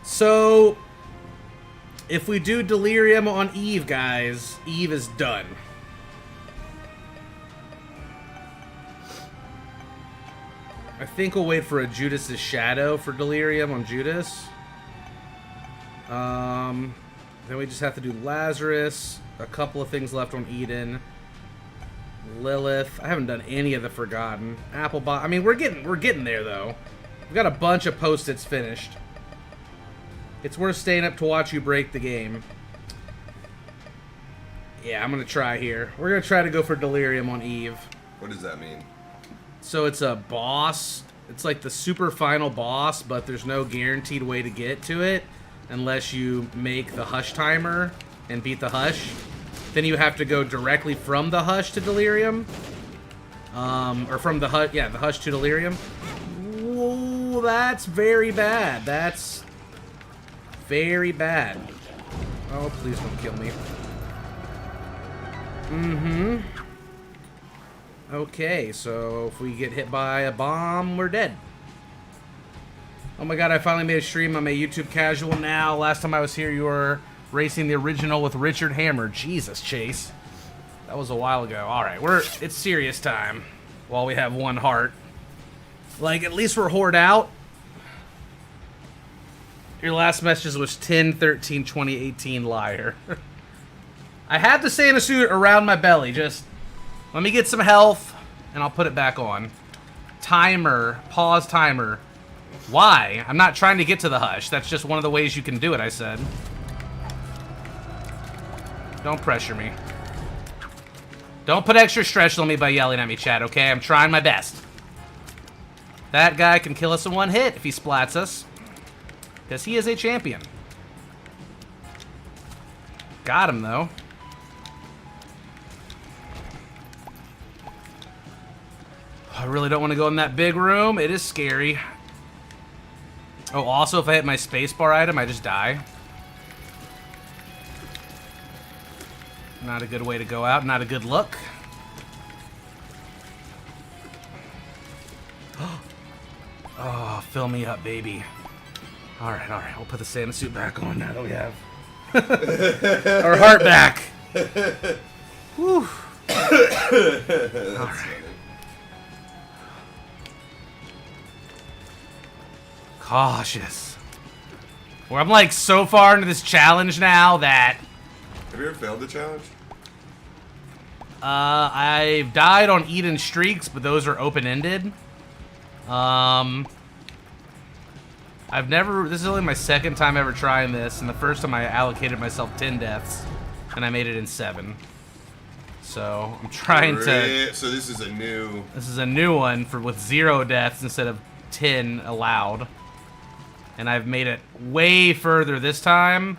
So, if we do Delirium on Eve, guys, Eve is done. I think we'll wait for a Judas's Shadow for Delirium on Judas. Then we just have to do Lazarus. A couple of things left on Eden. Lilith. I haven't done any of the Forgotten. Applebot. I mean, we're getting there though. We've got a bunch of post-its finished. It's worth staying up to watch you break the game. Yeah, I'm gonna try here. We're gonna try to go for Delirium on Eve. What does that mean? So it's a boss. It's like the super final boss, but there's no guaranteed way to get to it unless you make the Hush timer and beat the Hush. Then you have to go directly from the Hush to Delirium. Or from the Hush, yeah, the Hush to Delirium. Whoa, that's very bad. That's very bad. Oh, please don't kill me. Mm-hmm. Okay, so if we get hit by a bomb, we're dead. Oh my god, I finally made a stream. I'm a YouTube casual now. Last time I was here, you were racing the original with Richard Hammer. Jesus, Chase. That was a while ago. Alright, it's serious time. While we have one heart. Like, at least we're hoard out. Your last message was 10/13/2018, liar. I had the Santa suit around my belly. Just let me get some health, and I'll put it back on. Timer. Pause timer. Why? I'm not trying to get to the Hush. That's just one of the ways you can do it, I said. Don't pressure me. Don't put extra stretch on me by yelling at me, chat, okay? I'm trying my best. That guy can kill us in one hit if he splats us. Because he is a champion. Got him, though. I really don't want to go in that big room. It is scary. Oh, also, if I hit my spacebar item, I just die. Not a good way to go out. Not a good look. Oh, fill me up, baby. Alright, alright. We'll put the Santa suit back on now that we have our heart back. Whew. Alright. Cautious. Well, I'm like so far into this challenge now that... Have you ever failed the challenge? I've died on Eden streaks, but those are open-ended. I've never... This is only my second time ever trying this, and the first time I allocated myself 10 deaths, and I made it in 7. So, I'm trying to... So this is a new... This is a new one with 0 deaths instead of 10 allowed. And I've made it way further this time,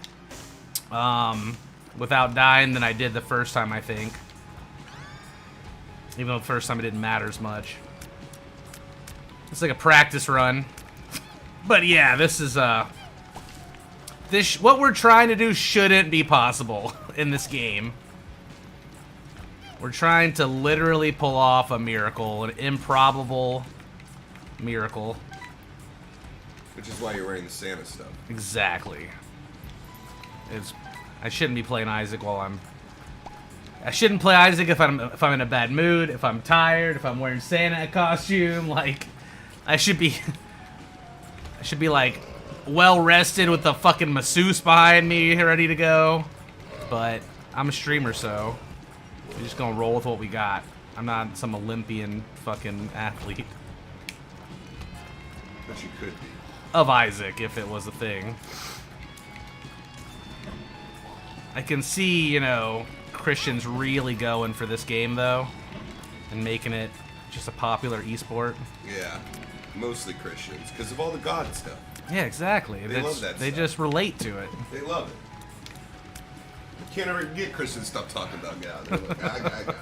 without dying than I did the first time, I think. Even though the first time it didn't matter as much. It's like a practice run. But yeah, this is, what we're trying to do shouldn't be possible in this game. We're trying to literally pull off a miracle, an improbable miracle. Which is why you're wearing the Santa stuff. Exactly. I shouldn't be playing Isaac while I shouldn't play Isaac if I'm in a bad mood, if I'm tired, if I'm wearing Santa costume. Like, I should be like well rested with the fucking masseuse behind me, ready to go. But I'm a streamer, so we're just gonna roll with what we got. I'm not some Olympian fucking athlete. But you could be. Of Isaac, if it was a thing. I can see, you know, Christians really going for this game, though, and making it just a popular esport. Yeah, mostly Christians, because of all the God stuff. Yeah, exactly. They love that They stuff. just relate to it. They love it. You can't ever get Christians stop talking about God. They're like, I got it.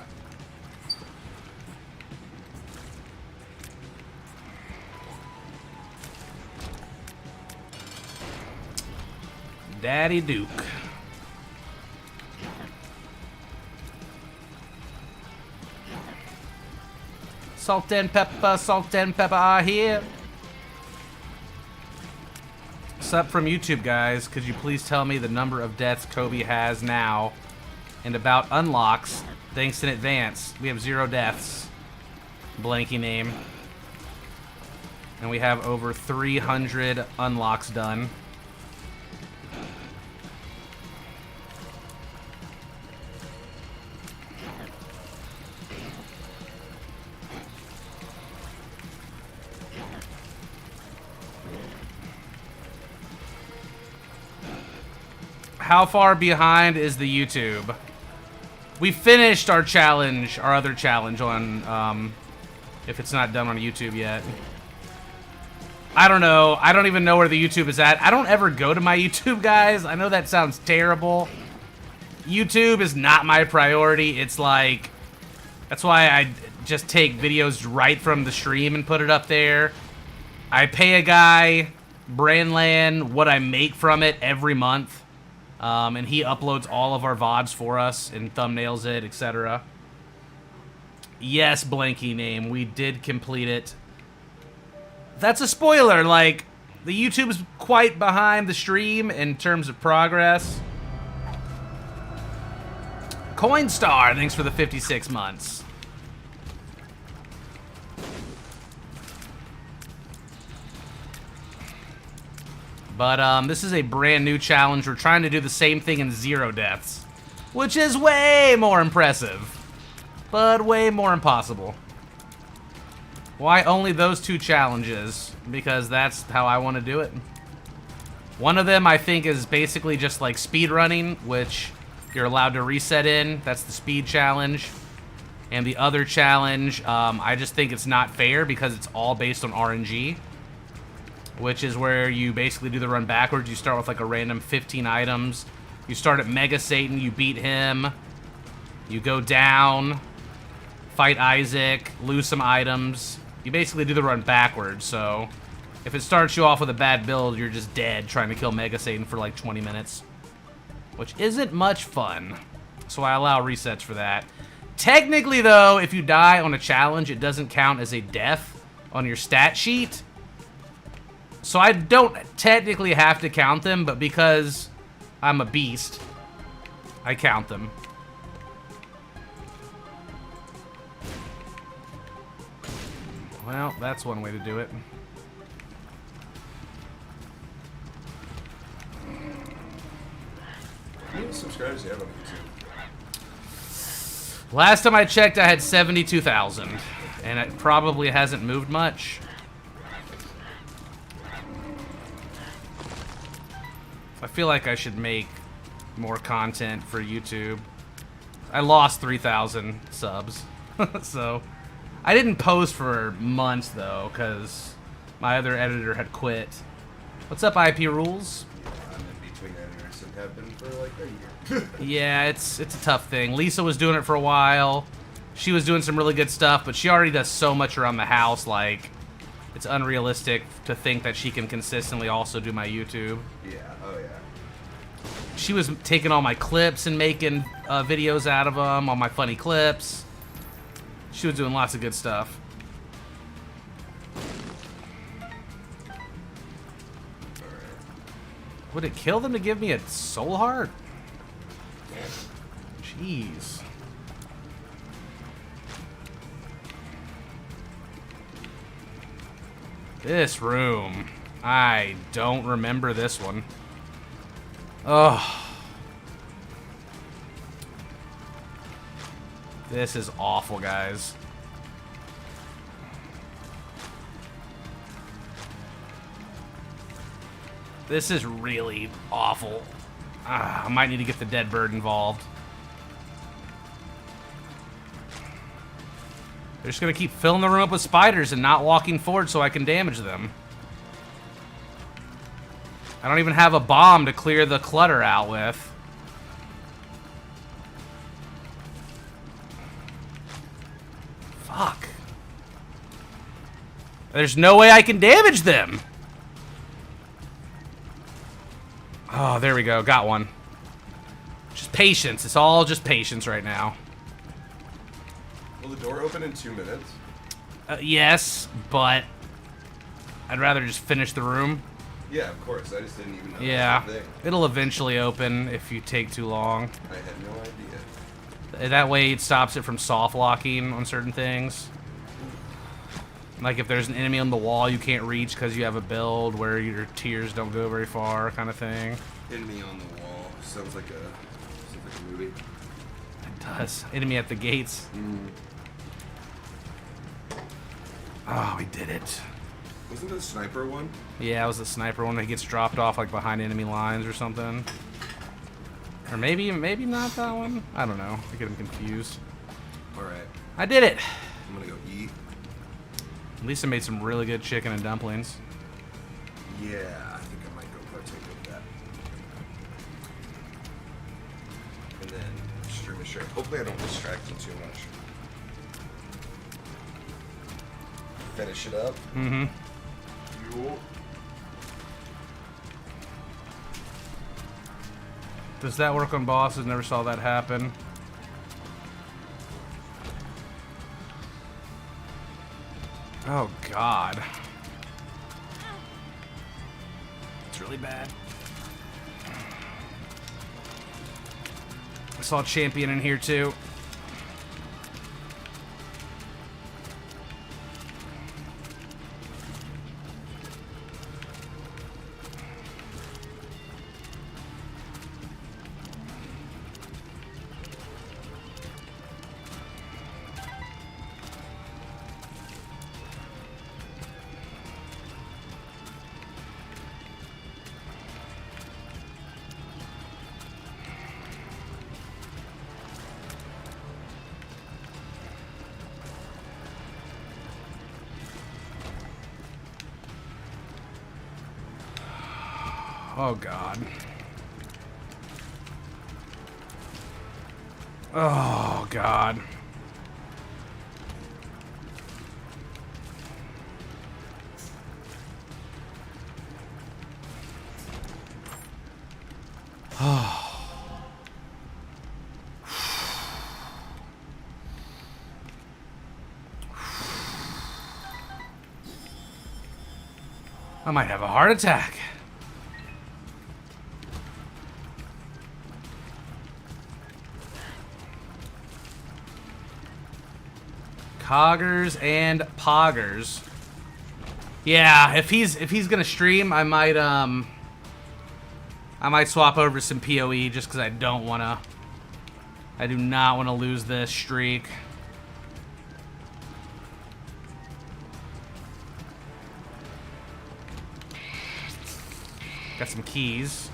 Daddy Duke. Salt and pepper are here. Sup from YouTube, guys. Could you please tell me the number of deaths Kobe has now and about unlocks? Thanks in advance. We have 0 deaths. Blanky name. And we have over 300 unlocks done. How far behind is the YouTube? We finished our challenge, our other challenge on, if it's not done on YouTube yet. I don't know. I don't even know where the YouTube is at. I don't ever go to my YouTube, guys. I know that sounds terrible. YouTube is not my priority. It's like, that's why I just take videos right from the stream and put it up there. I pay a guy, Brandland, what I make from it every month. And he uploads all of our VODs for us and thumbnails it, etc. Yes, Blanky name. We did complete it. That's a spoiler. Like, the YouTube's quite behind the stream in terms of progress. Coinstar, thanks for the 56 months. But this is a brand new challenge. We're trying to do the same thing in 0 deaths, which is way more impressive, but way more impossible. Why only those 2 challenges? Because that's how I want to do it. One of them, I think, is basically just like speed running, which you're allowed to reset in. That's the speed challenge. And the other challenge, I just think it's not fair because it's all based on RNG. Which is where you basically do the run backwards. You start with like a random 15 items. You start at Mega Satan, you beat him. You go down, fight Isaac, lose some items. You basically do the run backwards, so if it starts you off with a bad build, you're just dead trying to kill Mega Satan for like 20 minutes. Which isn't much fun. So I allow resets for that. Technically though, if you die on a challenge, it doesn't count as a death on your stat sheet. So I don't technically have to count them, but because I'm a beast, I count them. Well, that's one way to do it. How many subscribers do you have on YouTube? Last time I checked, I had 72,000, and it probably hasn't moved much. I feel like I should make more content for YouTube. I lost 3,000 subs, so I didn't post for months though, because my other editor had quit. What's up, IP Rules? I'm in between editors and have been for like a year. Yeah, it's a tough thing. Lisa was doing it for a while. She was doing some really good stuff, but she already does so much around the house, like, it's unrealistic to think that she can consistently also do my YouTube. Yeah, oh yeah. She was taking all my clips and making videos out of them, all my funny clips. She was doing lots of good stuff. Would it kill them to give me a soul heart? Jeez. This room. I don't remember this one. Oh. This is awful, guys. This is really awful. I might need to get the dead bird involved. They're just gonna keep filling the room up with spiders and not walking forward so I can damage them. I don't even have a bomb to clear the clutter out with. Fuck. There's no way I can damage them. Oh, there we go. Got one. Just patience. It's all just patience right now. Will the door open in 2 minutes? Yes, but I'd rather just finish the room. Yeah, of course. I just didn't even know Yeah, that was a thing. it'll eventually open if you take too long. I had no idea. That way it stops it from soft locking on certain things. Like if there's an enemy on the wall you can't reach because you have a build where your tiers don't go very far, kind of thing. Enemy on the wall. Sounds like a movie. It does. Enemy at the gates. Mm. Oh, we did it. Wasn't it a sniper one? Yeah, it was the sniper one that gets dropped off like behind enemy lines or something. Or maybe not that one. I don't know. I get them confused. Alright. I did it. I'm gonna go eat. At least I made some really good chicken and dumplings. Yeah, I think I might go partake of that. And then stream a share. Hopefully I don't distract you too much. Finish it up. Mm-hmm. Yo. Does that work on bosses? Never saw that happen. Oh, God. It's really bad. I saw Champion in here, too. Oh, God. Oh, God. I might have a heart attack. Coggers and poggers. Yeah, if he's gonna stream, I might swap over some PoE just because I do not wanna lose this streak. Got some keys.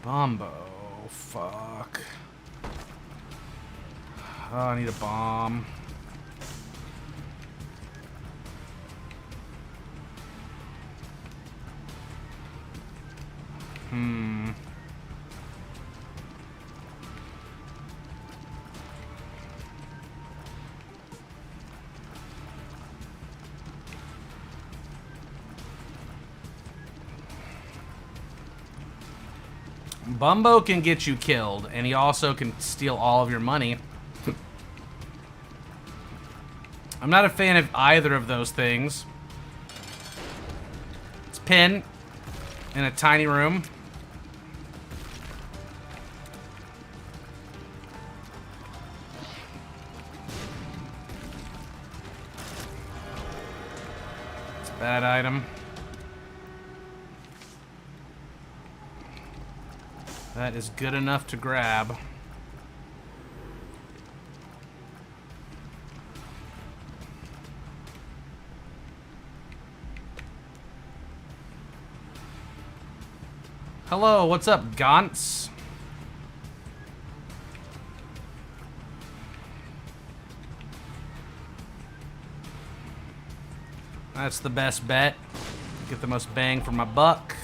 Bombo. Fuck. Oh, I need a bomb. Bumbo can get you killed, and he also can steal all of your money. I'm not a fan of either of those things. It's Pin in a tiny room. It's a bad item. That is good enough to grab. Hello, what's up, Gantz? That's the best bet. Get the most bang for my buck.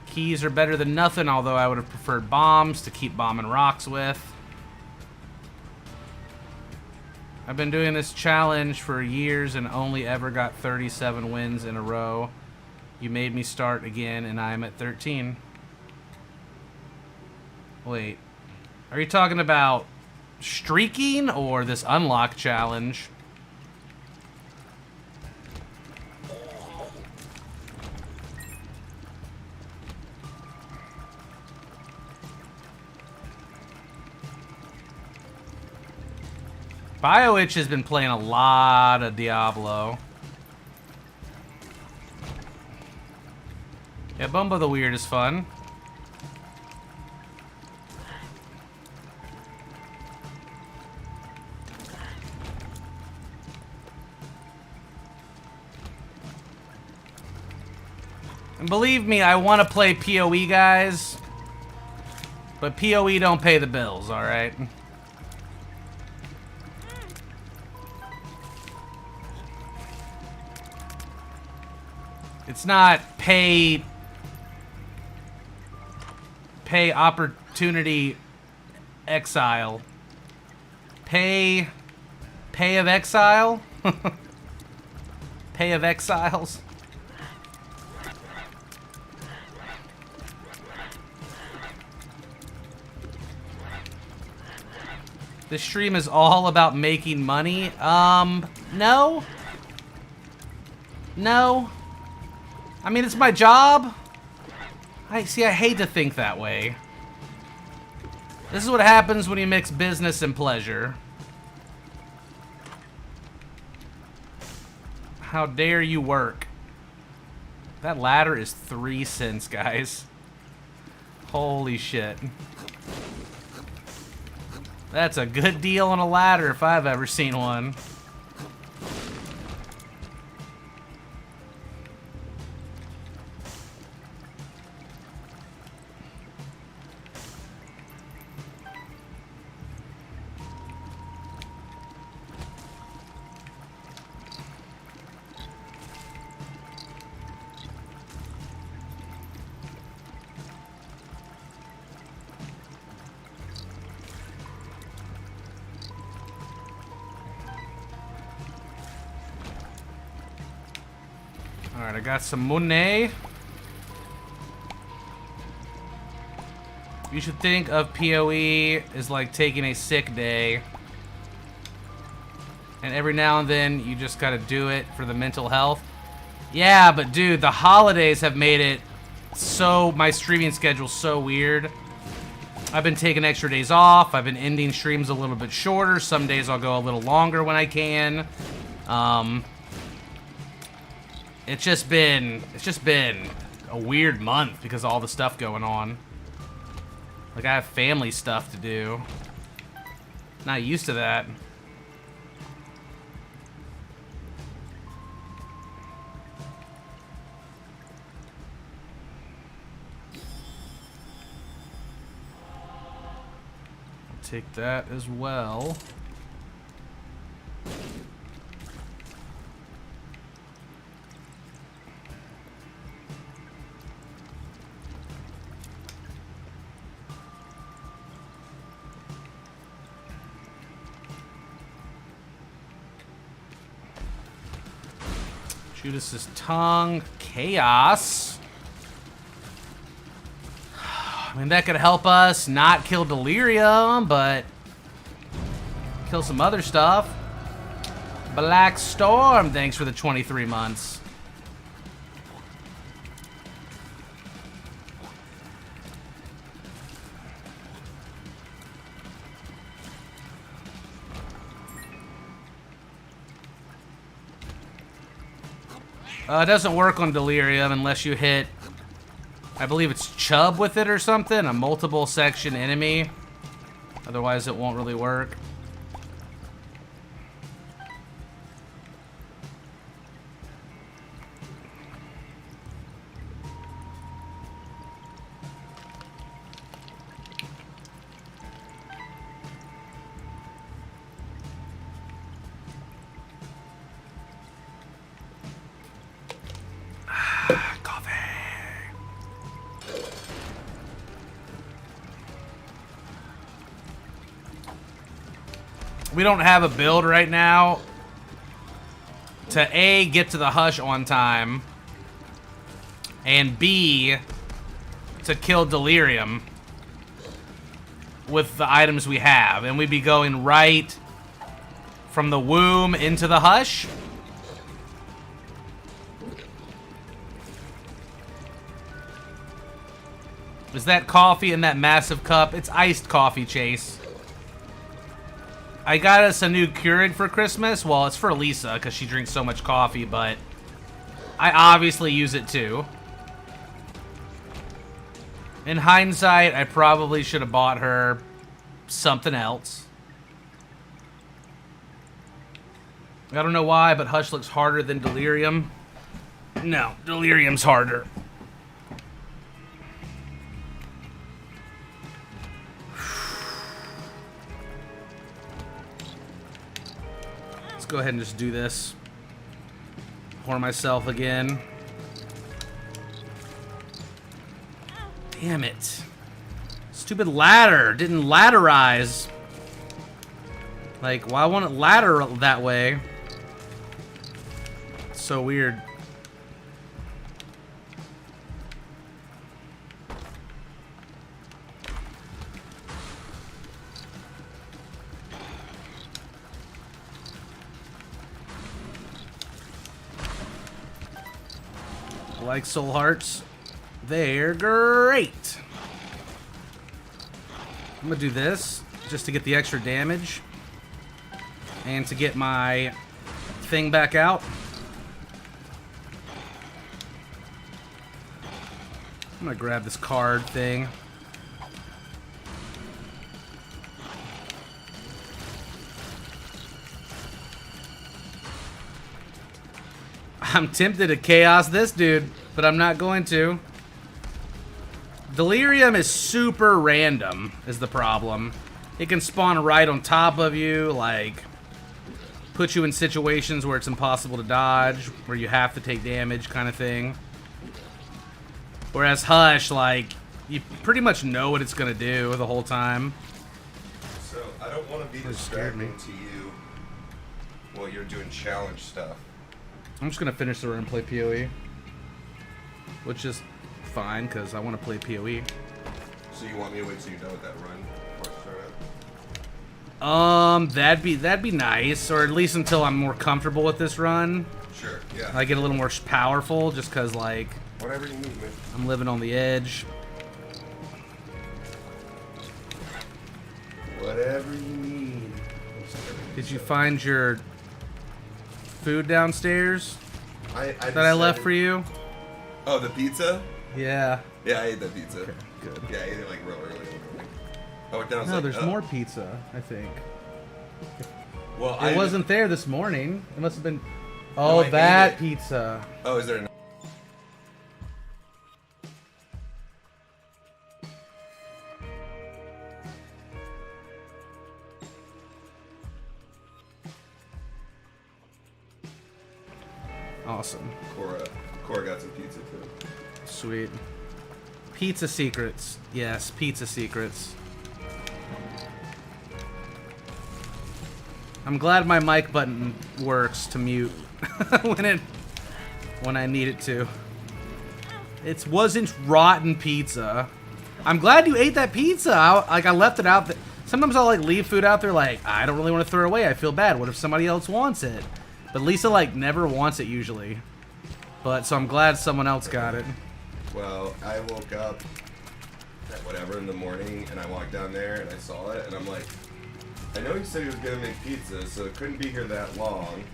Keys are better than nothing, although I would have preferred bombs to keep bombing rocks with. I've been doing this challenge for years and only ever got 37 wins in a row. You made me start again and I am at 13. Wait. Are you talking about streaking or this unlock challenge? BioItch has been playing a lot of Diablo. Yeah, Bumbo the Weird is fun. And believe me, I want to play PoE, guys. But PoE don't pay the bills, alright? It's not pay opportunity exile. Pay of exile? Pay of exiles? This stream is all about making money. No. No. I mean, it's my job. I hate to think that way. This is what happens when you mix business and pleasure. How dare you work? That ladder is 3 cents, guys. Holy shit. That's a good deal on a ladder if I've ever seen one. Alright, I got some money. You should think of PoE as like taking a sick day. And every now and then, you just gotta do it for the mental health. Yeah, but dude, the holidays have made it so... my streaming schedule's so weird. I've been taking extra days off. I've been ending streams a little bit shorter. Some days I'll go a little longer when I can. It's just been a weird month because of all the stuff going on. Like, I have family stuff to do. Not used to that. I'll take that as well. Judas's tongue. Chaos. I mean, that could help us not kill Delirium, but kill some other stuff. Black Storm, thanks for the 23 months. It doesn't work on Delirium unless you hit, I believe it's Chub with it or something, a multiple section enemy. Otherwise it won't really work. We don't have a build right now to A, get to the Hush on time, and B, to kill Delirium with the items we have, and we'd be going right from the womb into the hush. Is that coffee in that massive cup? It's iced coffee, Chase. I got us a new Keurig for Christmas. Well, it's for Lisa because she drinks so much coffee, but I obviously use it too. In hindsight, I probably should have bought her something else. I don't know why, but Hush looks harder than Delirium. No, Delirium's harder. Let's go ahead and just do this. Pour myself again. Damn it. Stupid ladder. Didn't ladderize. Like, why won't it ladder that way? It's so weird. I like soul hearts. They're great. I'm gonna do this just to get the extra damage and to get my thing back out. I'm gonna grab this card thing. I'm tempted to chaos this dude, but I'm not going to. Delirium is super random, is the problem. It can spawn right on top of you, like, put you in situations where it's impossible to dodge, where you have to take damage kind of thing. Whereas Hush, like, you pretty much know what it's going to do the whole time. So, I don't want to be distracting to you while you're doing challenge stuff. I'm just going to finish the run and play PoE. Which is fine, because I want to play PoE. So you want me to wait till you're done with that run before I start up? That'd be nice, or at least until I'm more comfortable with this run. Sure, yeah. I get a little more powerful, just because, like, whatever you need, man. I'm living on the edge. Whatever you need. Did you find your food downstairs that I left for you? Oh, the pizza? Yeah. Yeah, I ate that pizza. Okay, good. Yeah, I ate it like real early. I went down. I was No, like, there's oh. more pizza, I think. Well, It wasn't there this morning. It must have been. No, Oh, I ate that it. pizza. Oh, is there? Awesome. Cora got some pizza too. Sweet. Pizza secrets. Yes, pizza secrets. I'm glad my mic button works to mute when I need it to. It wasn't rotten pizza. I'm glad you ate that pizza. I left it out. Sometimes I'll like leave food out there like I don't really want to throw it away. I feel bad. What if somebody else wants it? But Lisa like never wants it usually. But so I'm glad someone else got it. Well, I woke up at whatever in the morning and I walked down there and I saw it and I'm like, I know he said he was gonna make pizza, so it couldn't be here that long.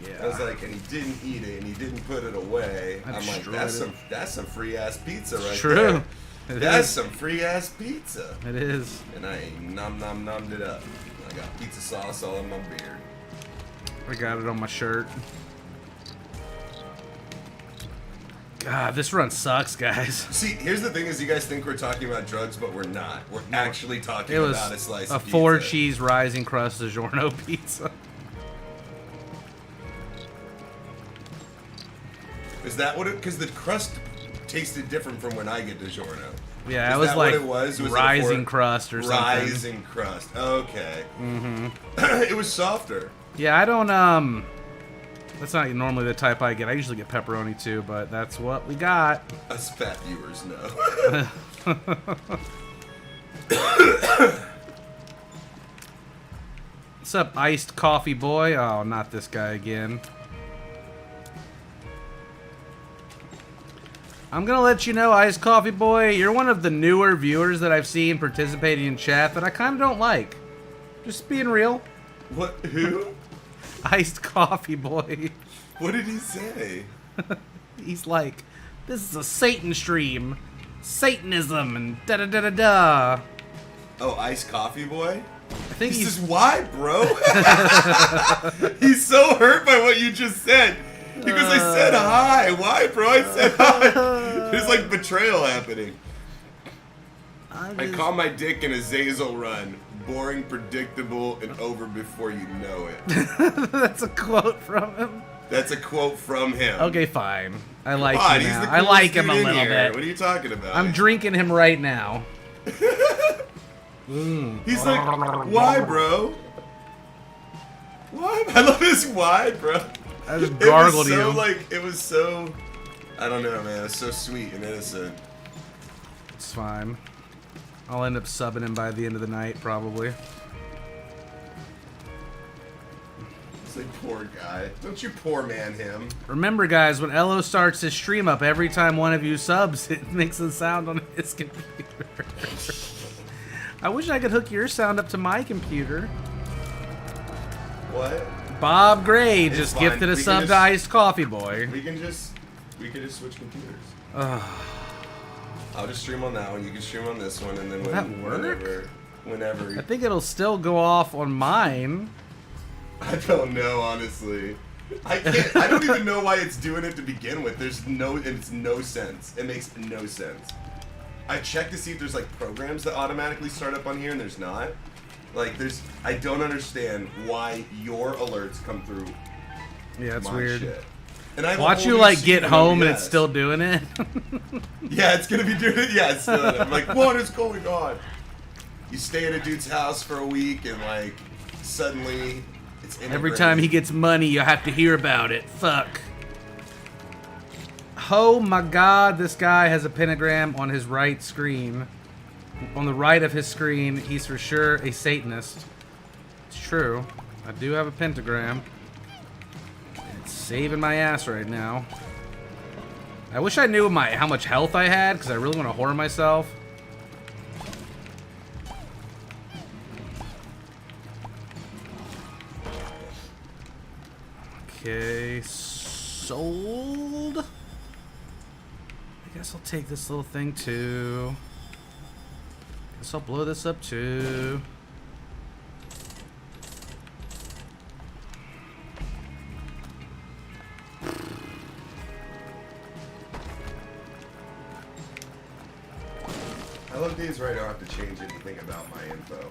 Yeah. I was like, and he didn't eat it and he didn't put it away. I I'm like, destroyed that's some free ass pizza right True. there. It That's is. some free ass pizza. It is. And I nommed it up. I got pizza sauce all in my beard. I got it on my shirt. God, this run sucks, guys. See, here's the thing: is you guys think we're talking about drugs, but we're not. We're actually talking It was about a slice a of pizza. 4-cheese rising crust DiGiorno pizza. Is that what it? Because the crust tasted different from when I get DiGiorno. Yeah, Is it was that like what it was? Was rising it crust or something. Rising crust. Okay. Mm-hmm. It was softer. Yeah, I don't, that's not normally the type I get. I usually get pepperoni too, but that's what we got. Us fat viewers know. What's up, iced coffee boy? Oh, not this guy again. I'm gonna let you know, iced coffee boy, you're one of the newer viewers that I've seen participating in chat that I kind of don't like. Just being real. What? Who? Iced coffee boy. What did he say? He's like, this is a Satan stream. Satanism and da-da-da-da-da. Oh, iced coffee boy? I think This is why, bro. He's so hurt by what you just said. Because I said hi. Why, bro? I said hi. There's like betrayal happening. I call my dick in a Zazel run. Boring, predictable, and over before you know it. That's a quote from him. That's a quote from him. Okay, fine. I like God, him he's now. the I like coolest him a dude in little here. bit. What are you talking about? I'm drinking him right now. He's like, why, bro? Why? I love this why, bro. I just gargled it was so, you. like, it was so, I don't know, man. It's so sweet and innocent. It's fine. I'll end up subbing him by the end of the night, probably. It's like, poor guy. Don't you poor man him. Remember, guys, when Elo starts his stream up, every time one of you subs, it makes a sound on his computer. I wish I could hook your sound up to my computer. What? Bob Gray It's just fine. gifted a We can sub just- to Iced Coffee Boy. We can just switch computers. I'll just stream on that one. You can stream on this one, and then Will that work? Whenever. I think it'll still go off on mine. I don't know, honestly. I can't. I don't even know why it's doing it to begin with. It's no sense. It makes no sense. I checked to see if there's like programs that automatically start up on here, and there's not. Like, I don't understand why your alerts come through. Yeah, it's my weird. Shit. And I have a Watch whole you new like sheet get of home and OBS. it's still doing it. Yeah, it's gonna be doing it. Yeah, it's still. I'm like, what is going on? You stay at a dude's house for a week, and like, suddenly, it's Every time he integrated. gets money, you have to hear about it. Fuck. Oh my god, this guy has a pentagram on his right screen. On the right of his screen, he's for sure a Satanist. It's true. I do have a pentagram. It's saving my ass right now. I wish I knew how much health I had, because I really want to whore myself. Okay, sold. I guess I'll take this little thing too. Guess I'll blow this up too. I love these right. I don't have to change anything about my info.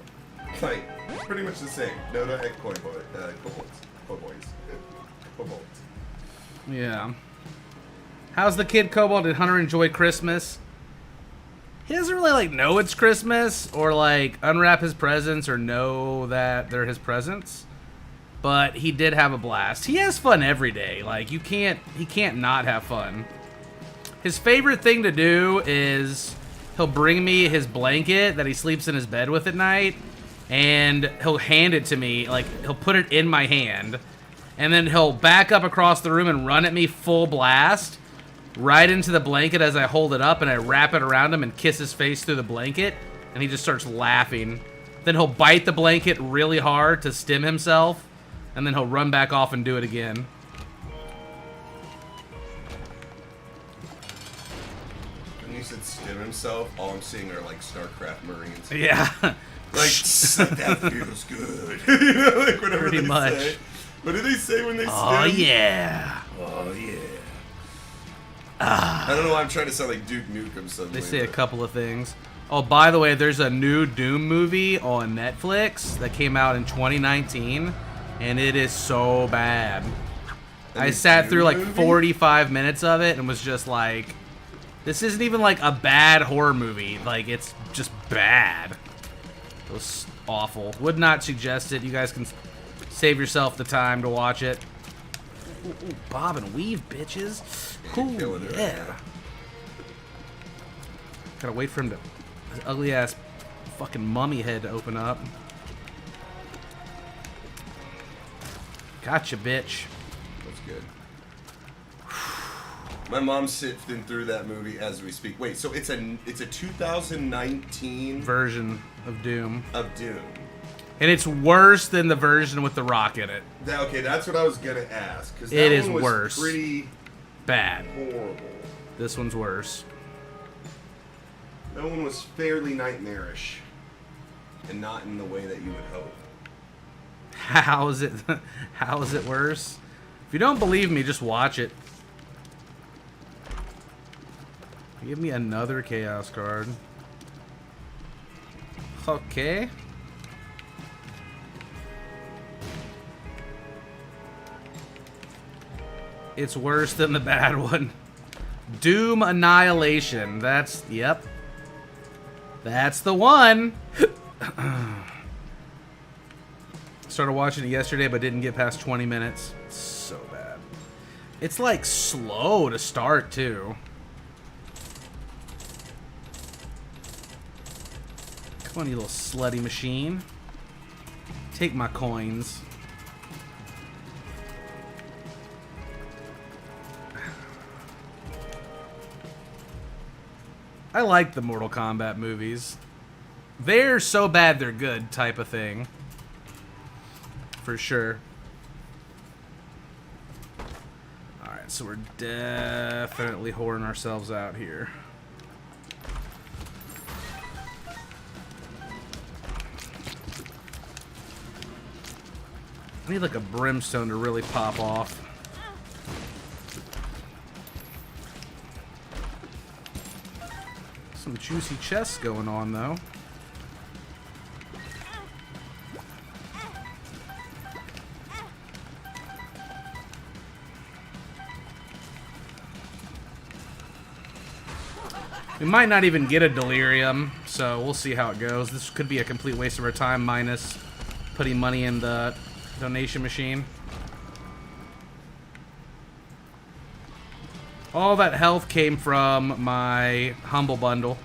Like, it's pretty much the same. Noda and Cobalt. Cobalt. Yeah. How's the kid Cobalt? Did Hunter enjoy Christmas? He doesn't really like know it's Christmas or like unwrap his presents or know that they're his presents. But he did have a blast. He has fun every day. Like he can't not have fun. His favorite thing to do is he'll bring me his blanket that he sleeps in his bed with at night, and he'll hand it to me. Like he'll put it in my hand, and then he'll back up across the room and run at me full blast right into the blanket as I hold it up, and I wrap it around him and kiss his face through the blanket, and he just starts laughing. Then he'll bite the blanket really hard to stim himself, and then he'll run back off and do it again. When you said stim himself, all I'm seeing are like StarCraft Marines. Yeah. Like, that feels good. You know, like whatever Pretty they much. say. What do they say when they stim? Oh yeah. Oh yeah. I don't know why I'm trying to sound like Duke Nukem suddenly. They say a but- couple of things. Oh, by the way, there's a new Doom movie on Netflix that came out in 2019, and it is so bad. A I new sat Doom through like movie? 45 minutes of it and was just like, this isn't even like a bad horror movie. Like, it's just bad. It was awful. Would not suggest it. You guys can save yourself the time to watch it. Ooh, bob and weave, bitches. You're killing Ooh, it right yeah. now. Gotta wait for him to, his ugly ass fucking mummy head to open up. Gotcha, bitch. That's good. My mom's sifting through that movie as we speak. Wait, so it's a 2019 version of Doom. Of Doom. And it's worse than the version with The Rock in it. Okay, that's what I was gonna ask. Because it that is one was worse. Pretty bad. Horrible. This one's worse. That one was fairly nightmarish, and not in the way that you would hope. How is it? How is it worse? If you don't believe me, just watch it. Give me another chaos card. Okay. It's worse than the bad one. Doom Annihilation. That's, yep. That's the one. Started watching it yesterday, but didn't get past 20 minutes. It's so bad. It's like slow to start, too. Come on, you little slutty machine. Take my coins. I like the Mortal Kombat movies. They're so bad they're good type of thing. For sure. Alright, so we're definitely whoring ourselves out here. I need like a brimstone to really pop off. Some juicy chests going on though. We might not even get a delirium, so we'll see how it goes. This could be a complete waste of our time, minus putting money in the donation machine. All that health came from my humble bundle.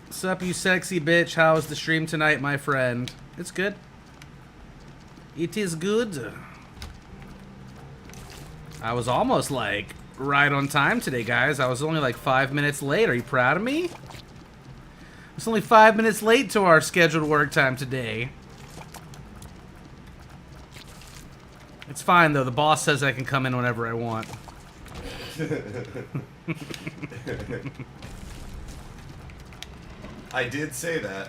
What's up, you sexy bitch? How is the stream tonight, my friend? It's good. It is good. I was almost like right on time today, guys. I was only like 5 minutes late. Are you proud of me? It's only 5 minutes late to our scheduled work time today. It's fine though. The boss says I can come in whenever I want. I did say that.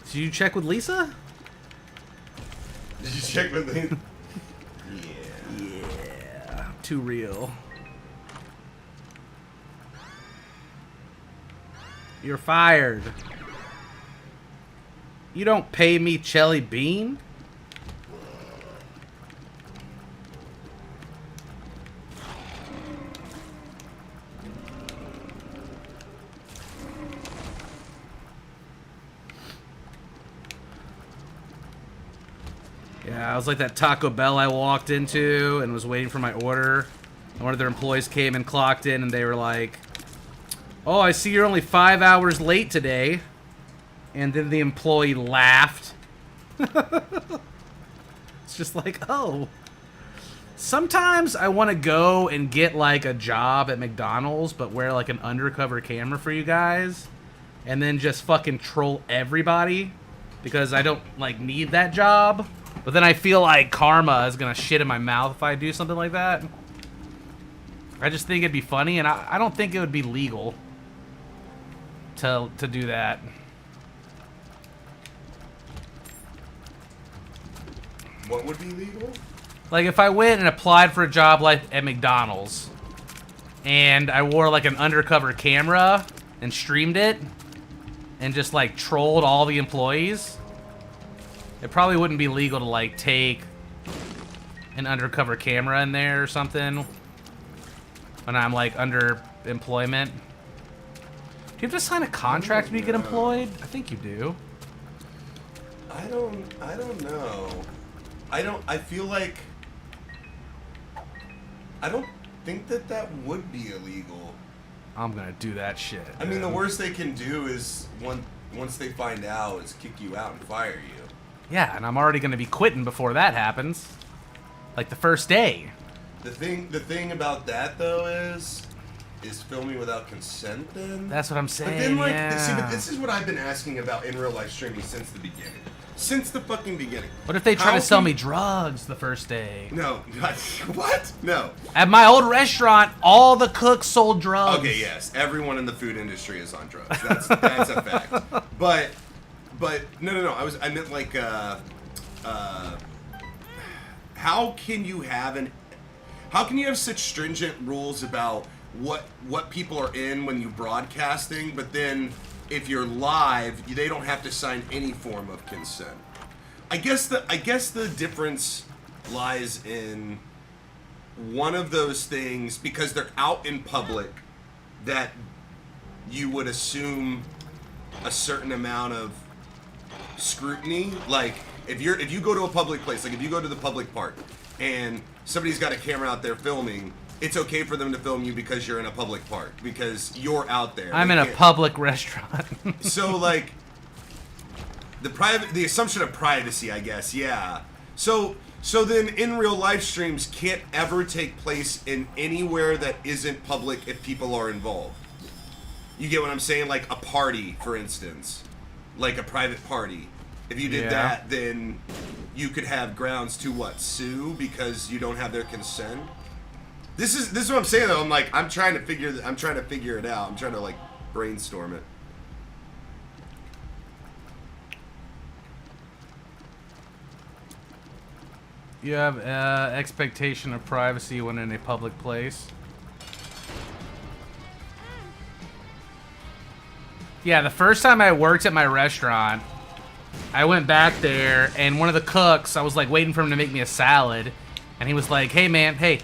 Did you check with Lisa? Did you check with me? Yeah. Too real. You're fired. You don't pay me Jelly Bean? Yeah, I was like that Taco Bell I walked into and was waiting for my order. And one of their employees came and clocked in and they were like, "Oh, I see you're only 5 hours late today." And then the employee laughed. It's just like, oh. Sometimes I want to go and get like a job at McDonald's, but wear like an undercover camera for you guys. And then just fucking troll everybody. Because I don't like need that job. But then I feel like karma is going to shit in my mouth if I do something like that. I just think it'd be funny, and I don't think it would be legal to do that. What would be legal? Like if I went and applied for a job like at McDonald's, and I wore like an undercover camera and streamed it, and just like trolled all the employees, it probably wouldn't be legal to like take an undercover camera in there or something when I'm like under employment. Do you have to sign a contract when you get employed? I think you do. I don't know. I feel like I don't think that would be illegal. I'm gonna do that shit. I mean, the worst they can do is once they find out is kick you out and fire you. Yeah, and I'm already gonna be quitting before that happens. Like the first day. The thing about that though is filming without consent then? That's what I'm saying. But then, like, yeah. see, but this is what I've been asking about in real life streaming since the beginning. Since the fucking beginning. What if they try to sell me drugs the first day? No. What? No. At my old restaurant, all the cooks sold drugs. Okay, yes. Everyone in the food industry is on drugs. That's a fact. But no. I meant like how can you have such stringent rules about what people are in when you broadcasting, but then if you're live, they don't have to sign any form of consent. I guess the difference lies in one of those things, because they're out in public, that you would assume a certain amount of scrutiny. Like if you go to a public place, like if you go to the public park and somebody's got a camera out there filming, it's okay for them to film you because you're in a public park, because you're out there. I'm in a public restaurant. So like the assumption of privacy, I guess, yeah. So then in real live streams can't ever take place in anywhere that isn't public if people are involved. You get what I'm saying? Like a party, for instance. Like a private party. If you did that, then you could have grounds to sue because you don't have their consent. This is what I'm saying though. I'm trying to figure it out. I'm trying to like brainstorm it. You have expectation of privacy when in a public place. Yeah, the first time I worked at my restaurant, I went back there, and one of the cooks, I was like waiting for him to make me a salad, and he was like, "Hey man, hey,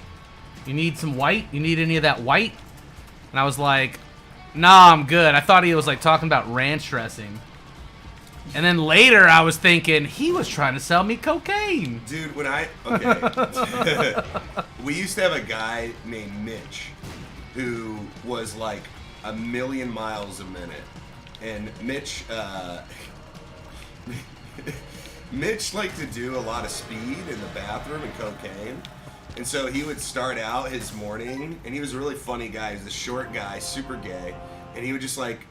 you need some white? You need any of that white?" And I was like, "Nah, I'm good." I thought he was like talking about ranch dressing. And then later I was thinking he was trying to sell me cocaine. Dude, we used to have a guy named Mitch who was like a million miles a minute. And Mitch liked to do a lot of speed in the bathroom and cocaine. And so he would start out his morning, and he was a really funny guy. He was a short guy, super gay. And he would just like,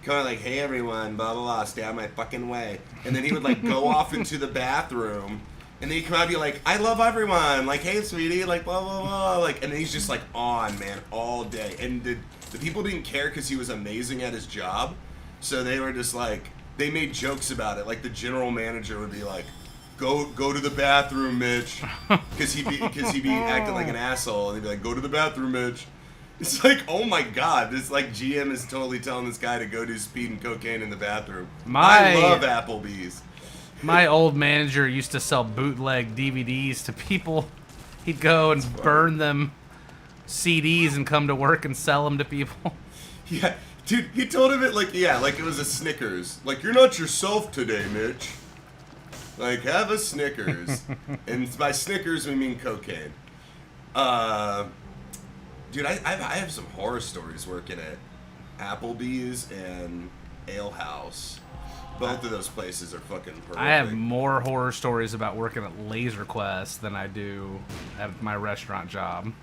kind of like, "Hey everyone, blah, blah, blah, stay out of my fucking way." And then he would like go off into the bathroom, and then he'd come out and be like, "I love everyone, like, hey sweetie, like, blah, blah, blah." Like, and then he's just like on, man, all day. And the people didn't care because he was amazing at his job. So they were just like, they made jokes about it. Like the general manager would be like, go to the bathroom, Mitch. Because he'd be acting like an asshole. And they'd be like, "Go to the bathroom, Mitch." It's like, oh my god, this like GM is totally telling this guy to go do speed and cocaine in the bathroom. I love Applebee's. My old manager used to sell bootleg DVDs to people. He'd go and burn them CDs and come to work and sell them to people. Yeah, dude, he told him it like it was a Snickers. Like, "You're not yourself today, Mitch. Like, have a Snickers." And by Snickers we mean cocaine. Dude, I have some horror stories working at Applebee's and Ale House. Both of those places are fucking horrific. I have more horror stories about working at Laser Quest than I do at my restaurant job.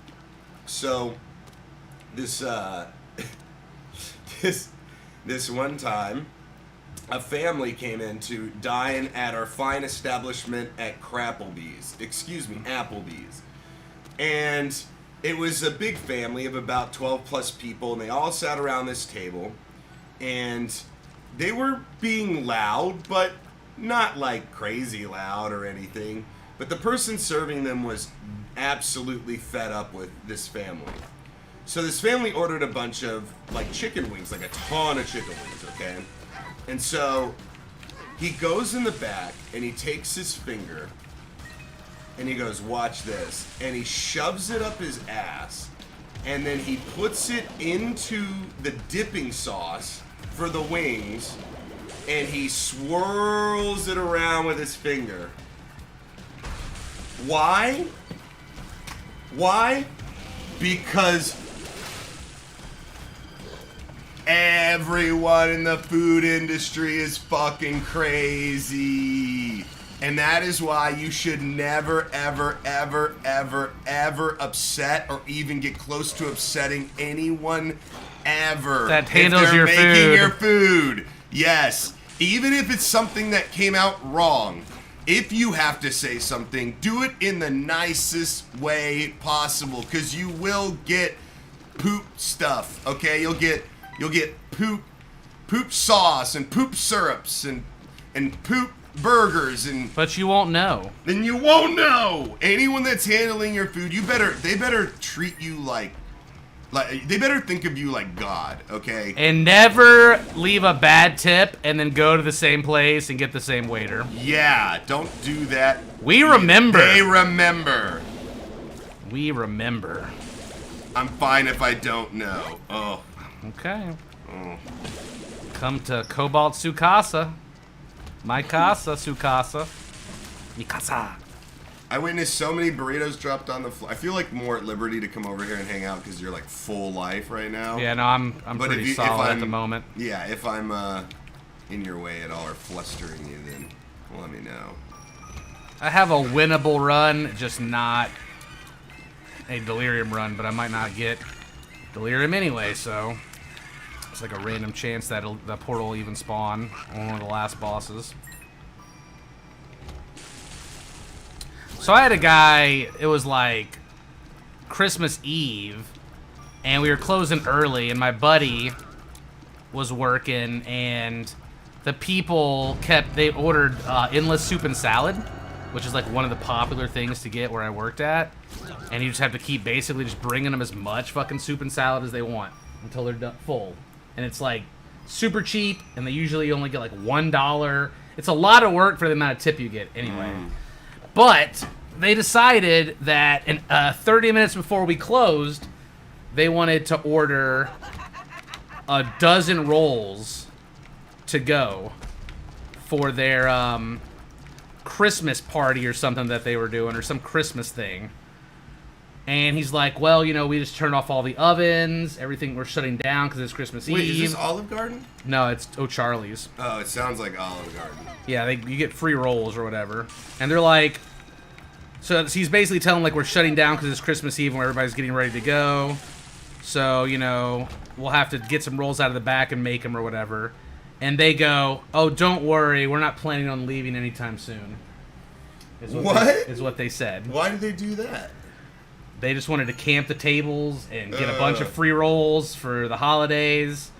So, this one time, a family came in to dine at our fine establishment at Applebee's. And it was a big family of about 12 plus people, and they all sat around this table, and they were being loud, but not like crazy loud or anything. But the person serving them was absolutely fed up with this family. So this family ordered a bunch of like chicken wings, like a ton of chicken wings, okay? And so he goes in the back and he takes his finger and he goes, "Watch this." And he shoves it up his ass, and then he puts it into the dipping sauce for the wings, and he swirls it around with his finger. Why? Because everyone in the food industry is fucking crazy. And that is why you should never, ever, ever, ever, ever upset or even get close to upsetting anyone ever. That handles if they're your making food. your food. Yes. Even if it's something that came out wrong. If you have to say something, do it in the nicest way possible. Because you will get poop stuff, okay? You'll get poop sauce and poop syrups and poop burgers but you won't know. Then you won't know. Anyone that's handling your food, they better treat you like they better think of you like God, okay? And never leave a bad tip and then go to the same place and get the same waiter. Yeah, don't do that. We remember. They remember. We remember. I'm fine if I don't know. Oh. Okay. Oh. Come to Cobalt Sukasa. My casa, Sukasa. Mi casa. I witnessed so many burritos dropped on the floor. I feel like more at liberty to come over here and hang out because you're like full life right now. Yeah, no, I'm But pretty solid at the moment. Yeah, if I'm in your way at all or flustering you, then let me know. I have a winnable run, just not a delirium run, but I might not get delirium anyway, so it's like a random chance that the portal will even spawn on one of the last bosses. So I had a guy, it was like Christmas Eve, and we were closing early, and my buddy was working, and the people they ordered endless soup and salad, which is like one of the popular things to get where I worked at. And you just have to keep basically just bringing them as much fucking soup and salad as they want until they're full. And it's like super cheap, and they usually only get like $1. It's a lot of work for the amount of tip you get anyway. But they decided that 30 minutes before we closed, they wanted to order a dozen rolls to go for their Christmas party or something that they were doing, or some Christmas thing. And he's like, well, you know, we just turned off all the ovens, everything, we're shutting down because it's Christmas Eve. Wait, is this Olive Garden? No, it's O'Charlie's. Oh, it sounds like Olive Garden. Yeah, you get free rolls or whatever. And they're like, so he's basically telling like we're shutting down because it's Christmas Eve and everybody's getting ready to go. So, you know, we'll have to get some rolls out of the back and make them or whatever. And they go, oh, don't worry, we're not planning on leaving anytime soon. Is what they said. Why did they do that? They just wanted to camp the tables and get a bunch of free rolls for the holidays.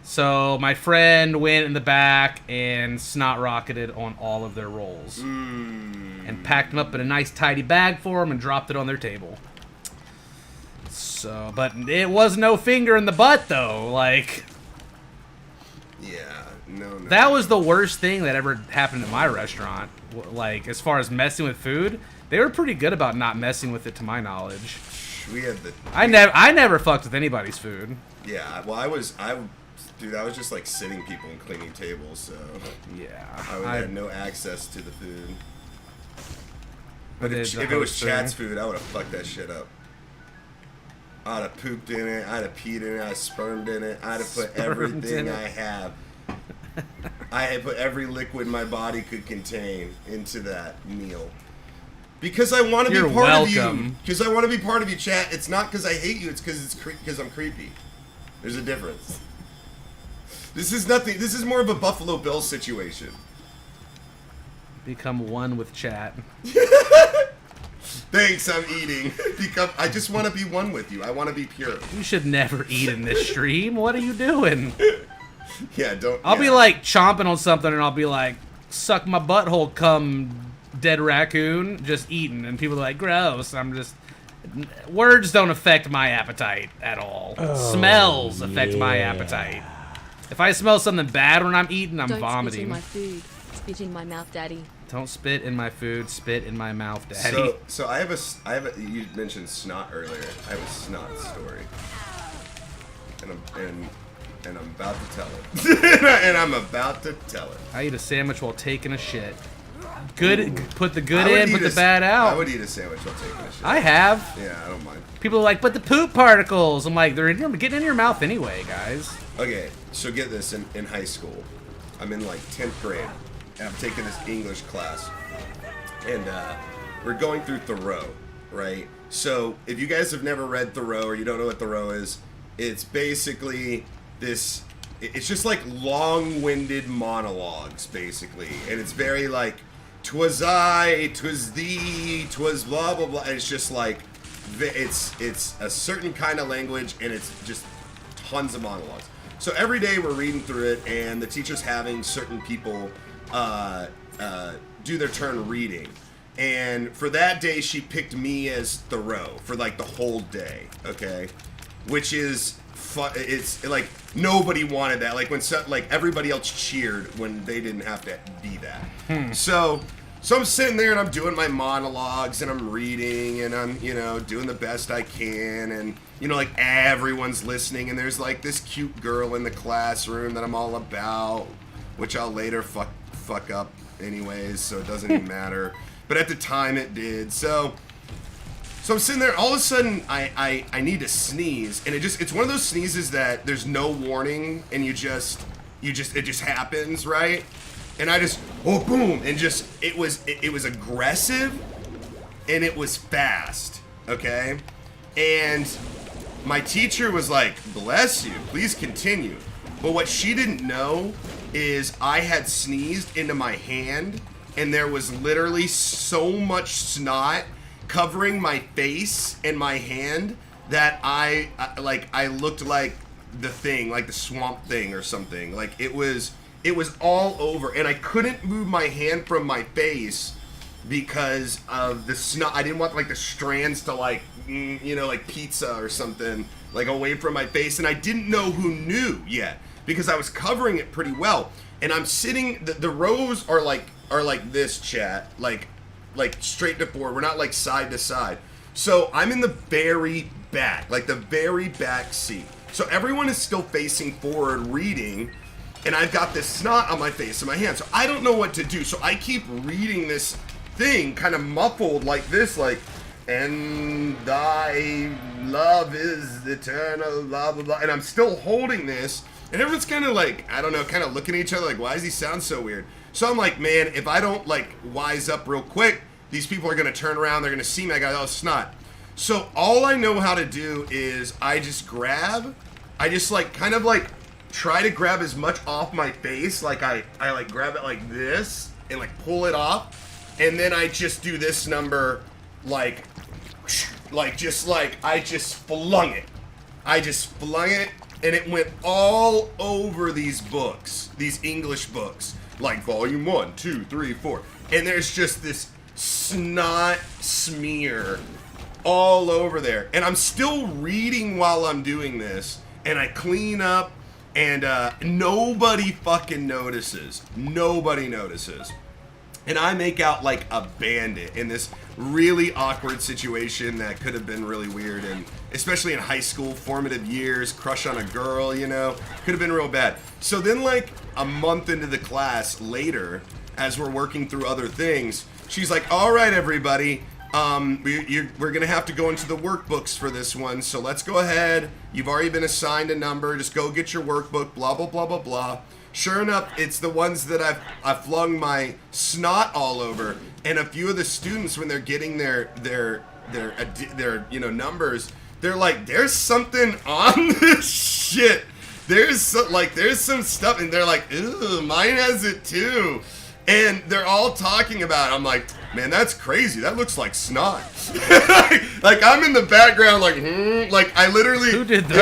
So my friend went in the back and snot rocketed on all of their rolls. And packed them up in a nice tidy bag for them and dropped it on their table. So, but it was no finger in the butt though, like... Yeah, no. That was the worst thing that ever happened at my restaurant. Like, as far as messing with food, they were pretty good about not messing with it, to my knowledge. We had the. I never fucked with anybody's food. Yeah, well, I was just like sitting people and cleaning tables, so yeah, I had no access to the food. But It if is the it was host Chad's thing. food, I would have fucked that shit up. I'd have pooped in it, I'd have peed in it, I'd have spermed in it, I'd have put Spermed everything in it. I have. I had put every liquid my body could contain into that meal. Because I want to be You're part of you. welcome. Because I want to be part of you, chat. It's not because I hate you, it's because I'm creepy. There's a difference. This is nothing. This is more of a Buffalo Bills situation. Become one with chat. Thanks, I'm eating. I just want to be one with you. I want to be pure. You should never eat in this stream. What are you doing? Yeah, don't. I'll be like chomping on something and I'll be like, suck my butthole, cum, dead raccoon, just eating. And people are like, gross. I'm just... Words don't affect my appetite at all. Smells affect my appetite. If I smell something bad when I'm eating, I'm Don't vomiting. spit in my food. Spit in my mouth, Daddy. Don't spit in my food, spit in my mouth, Daddy. So I have a. You mentioned snot earlier. I have a snot story, and I'm about to tell it. And I'm about to tell it. I eat a sandwich while taking a shit. Good. Put the good I would in, eat put the bad out. I would eat a sandwich while taking a shit. I have. Yeah, I don't mind. People are like, but the poop particles. I'm like, they're getting in your mouth anyway, guys. Okay, so get this, in high school, I'm in like 10th grade, and I'm taking this English class, and we're going through Thoreau, right? So if you guys have never read Thoreau or you don't know what Thoreau is, it's basically this, it's just like long-winded monologues, basically, and it's very like, 'twas I, 'twas thee, 'twas blah, blah, blah, and it's just like, it's a certain kind of language, and it's just tons of monologues. So every day we're reading through it, and the teacher's having certain people do their turn reading. And for that day, she picked me as Thoreau for like the whole day, okay? Which is fun. It's like nobody wanted that. Like when like everybody else cheered when they didn't have to be that. So I'm sitting there and I'm doing my monologues and I'm reading and I'm, doing the best I can, and like everyone's listening, and there's like this cute girl in the classroom that I'm all about, which I'll later fuck up anyways, so it doesn't even matter. But at the time it did. So I'm sitting there, all of a sudden I need to sneeze, and it's one of those sneezes that there's no warning and it just happens, right? And I just, boom, and just, it was aggressive, and it was fast, okay? And my teacher was like, bless you, please continue. But what she didn't know is I had sneezed into my hand, and there was literally so much snot covering my face and my hand that I looked like the Thing, like the Swamp Thing or something. Like it was all over, and I couldn't move my hand from my face because of the snot. I didn't want like the strands to like pizza or something like away from my face, and I didn't know who knew yet because I was covering it pretty well. And I'm sitting, the rows are like this, chat, like straight to forward. We're not like side to side. So I'm in the very back, like the very back seat. So everyone is still facing forward reading, and I've got this snot on my face and my hand. So I don't know what to do. So I keep reading this thing kind of muffled like this, like, and thy love is eternal, blah, blah, blah. And I'm still holding this, and everyone's kind of like, I don't know, kind of looking at each other like, why does he sound so weird? So I'm like, man, if I don't like wise up real quick, these people are going to turn around, they're going to see me, I got all snot. So all I know how to do is I just like kind of like try to grab as much off my face, like I like grab it like this and like pull it off, and then I just do this number like I just flung it. And it went all over these books, these English books, like volume 1, 2, 3, 4. And there's just this snot smear all over there. And I'm still reading while I'm doing this, and I clean up, and nobody fucking notices. Nobody notices. And I make out like a bandit in this really awkward situation that could have been really weird, and especially in high school, formative years, crush on a girl, could have been real bad. So then like a month into the class later, as we're working through other things, she's like, all right, everybody, we're going to have to go into the workbooks for this one, so let's go ahead. You've already been assigned a number. Just go get your workbook, blah, blah, blah, blah, blah. Sure enough, it's the ones that I've flung my snot all over, and a few of the students, when they're getting their numbers, they're like, there's something on this shit. There's some stuff, and they're like, ooh, mine has it too. And they're all talking about it. I'm like, man, that's crazy. That looks like snot. Like I'm in the background, like, like I literally. Who did that?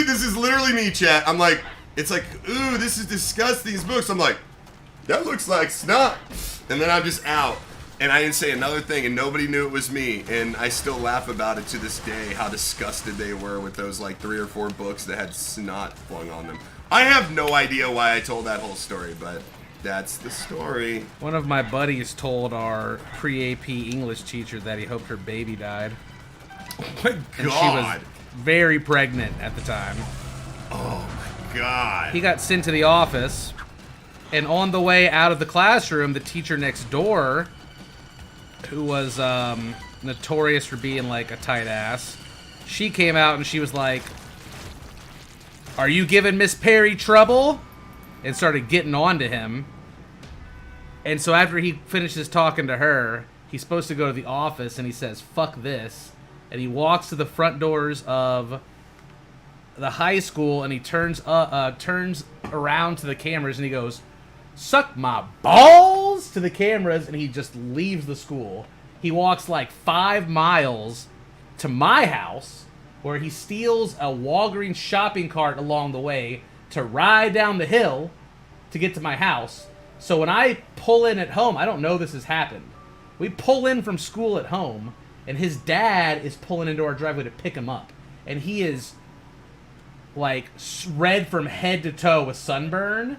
This is literally me, chat. I'm like, it's like, ooh, this is disgusting. These books. I'm like, that looks like snot. And then I'm just out. And I didn't say another thing, and nobody knew it was me. And I still laugh about it to this day, how disgusted they were with those like 3 or 4 books that had snot flung on them. I have no idea why I told that whole story, but that's the story. One of my buddies told our pre-AP English teacher that he hoped her baby died. Oh my God. And she was very pregnant at the time. Oh my God. He got sent to the office, And on the way out of the classroom, the teacher next door, who was notorious for being like a tight ass, she came out and she was like, "Are you giving Miss Perry trouble?" And started getting on to him. And so after he finishes talking to her, he's supposed to go to the office and he says, "Fuck this." And he walks to the front doors of the high school and he turns around to the cameras and he goes, "Suck my balls," to the cameras, and he just leaves the school. He walks like 5 miles to my house where he steals a Walgreens shopping cart along the way to ride down the hill to get to my house. So when I pull in at home, I don't know this has happened. We pull in from school at home, and his dad is pulling into our driveway to pick him up. And he is, like, red from head to toe with sunburn.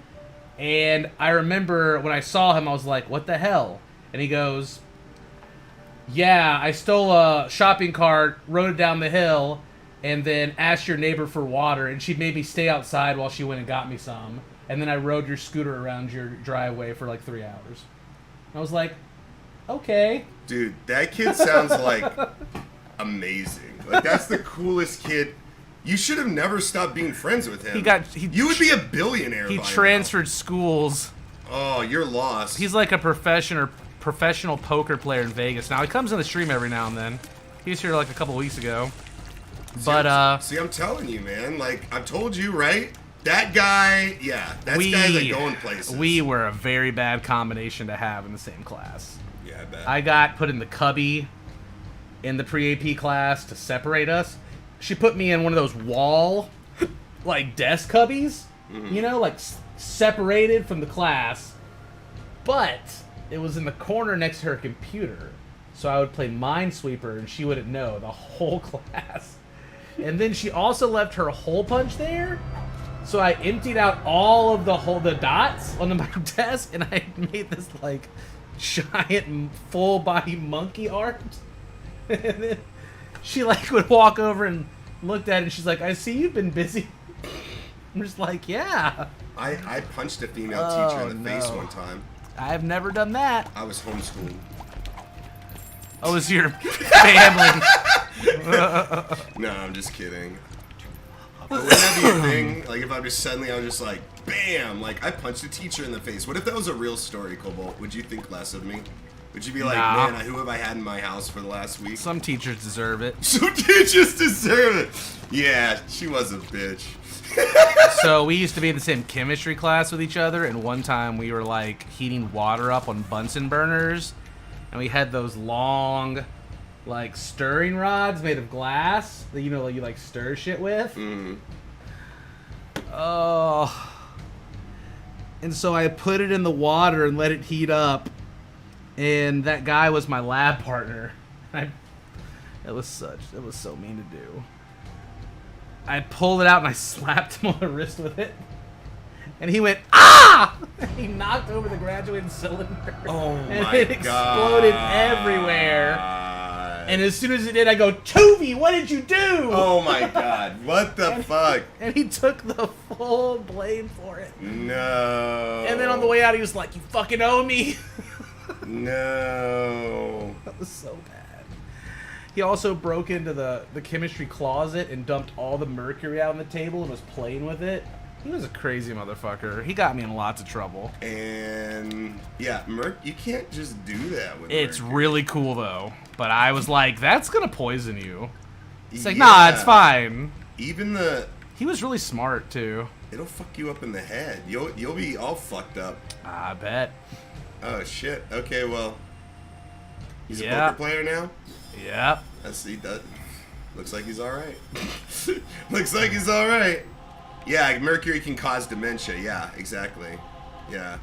And I remember when I saw him, I was like, "What the hell?" And he goes, "Yeah, I stole a shopping cart, rode it down the hill, and then asked your neighbor for water, and she made me stay outside while she went and got me some. And then I rode your scooter around your driveway for like 3 hours." I was like, "Okay." Dude, that kid sounds like amazing. Like, that's the coolest kid. You should have never stopped being friends with him. You would be a billionaire. He by transferred schools. Oh, you're lost. He's like a professional poker player in Vegas now. He comes in the stream every now and then. He was here like a couple weeks ago. But see, I'm telling you, man. Like, I've told you, right? That guy, yeah, that's guys that going places. We were a very bad combination to have in the same class. Yeah, I bet. I got put in the cubby in the pre-AP class to separate us. She put me in one of those wall, like, desk cubbies, you know, like, separated from the class. But it was in the corner next to her computer. So I would play Minesweeper, and she wouldn't know the whole class. And then she also left her hole punch there. So I emptied out all of the dots on my desk, and I made this, like, giant full-body monkey art. And then she, like, would walk over and looked at it, and she's like, "I see you've been busy." I'm just like, "Yeah." I punched a female teacher in the face one time. I've never done that. I was homeschooled. Oh, it's your family. No, I'm just kidding. But wouldn't that be a thing? Like, if I was suddenly, I was just like, bam! Like, I punched a teacher in the face. What if that was a real story, Cobalt? Would you think less of me? Would you be like, Nah. "Man, who have I had in my house for the last week?" Some teachers deserve it. Some teachers deserve it. Yeah, she was a bitch. So we used to be in the same chemistry class with each other, and one time we were, like, heating water up on Bunsen burners, and we had those long, like, stirring rods made of glass that, you know, like, you, like, stir shit with. Oh. And so I put it in the water and let it heat up, and that guy was my lab partner. It was so mean to do. I pulled it out and I slapped him on the wrist with it. And he went, "Ah!" He knocked over the graduating cylinder. Oh and my it exploded everywhere. And as soon as it did, I go, "Tuvi, what did you do?" Oh my god, what the fuck? And he took the full blame for it. No. And then on the way out, he was like, "You fucking owe me." No. That was so bad. He also broke into the chemistry closet and dumped all the mercury out on the table and was playing with it. He was a crazy motherfucker. He got me in lots of trouble. And yeah, you can't just do that with It's mercury. really cool though. But I was like, "That's gonna poison you." It's like, "Nah, it's fine." Even He was really smart too. it'll fuck you up in the head. You'll be all fucked up. I bet. Oh shit. Okay, well, he's Yeah. a poker player now. Yeah. He does. Looks like he's all right. Looks like he's all right. Yeah, mercury can cause dementia. Yeah, exactly. Yeah.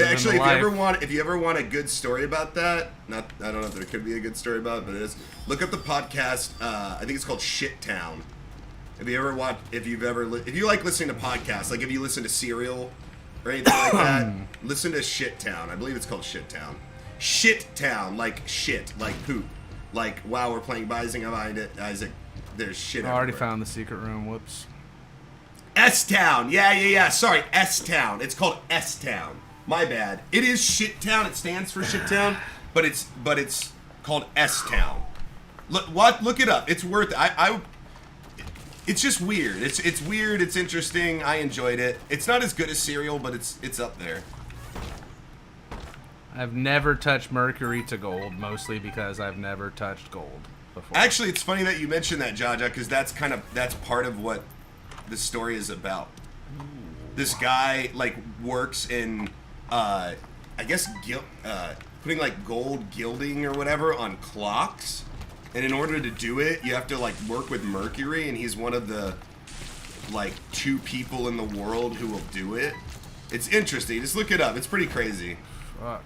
Actually, if you ever want a good story about that, I don't know if there could be a good story about it, but it is. Look up the podcast. I think it's called Shit Town. If you like listening to podcasts, like if you listen to Serial or anything like that, listen to Shit Town. I believe it's called Shit Town. Shit Town, like shit, like poop. Like, wow, we're playing Isaac. There's shit. I already everywhere. found the secret room. Whoops. S-Town. Yeah. Sorry, S-Town. It's called S-Town. My bad. It is Shit-Town. It stands for Shit-Town, but it's called S-Town. Look it up. It's worth it. It's just weird. It's weird. It's interesting. I enjoyed it. It's not as good as Serial, but it's up there. I've never touched Mercury to gold, mostly because I've never touched gold before. Actually, it's funny that you mentioned that, Jaja, because that's part of what the story is about. This guy like works in, I guess, putting like gold gilding or whatever on clocks, and in order to do it, you have to like work with Mercury, and he's one of the like 2 people in the world who will do it. It's interesting. Just look it up. It's pretty crazy. Fuck.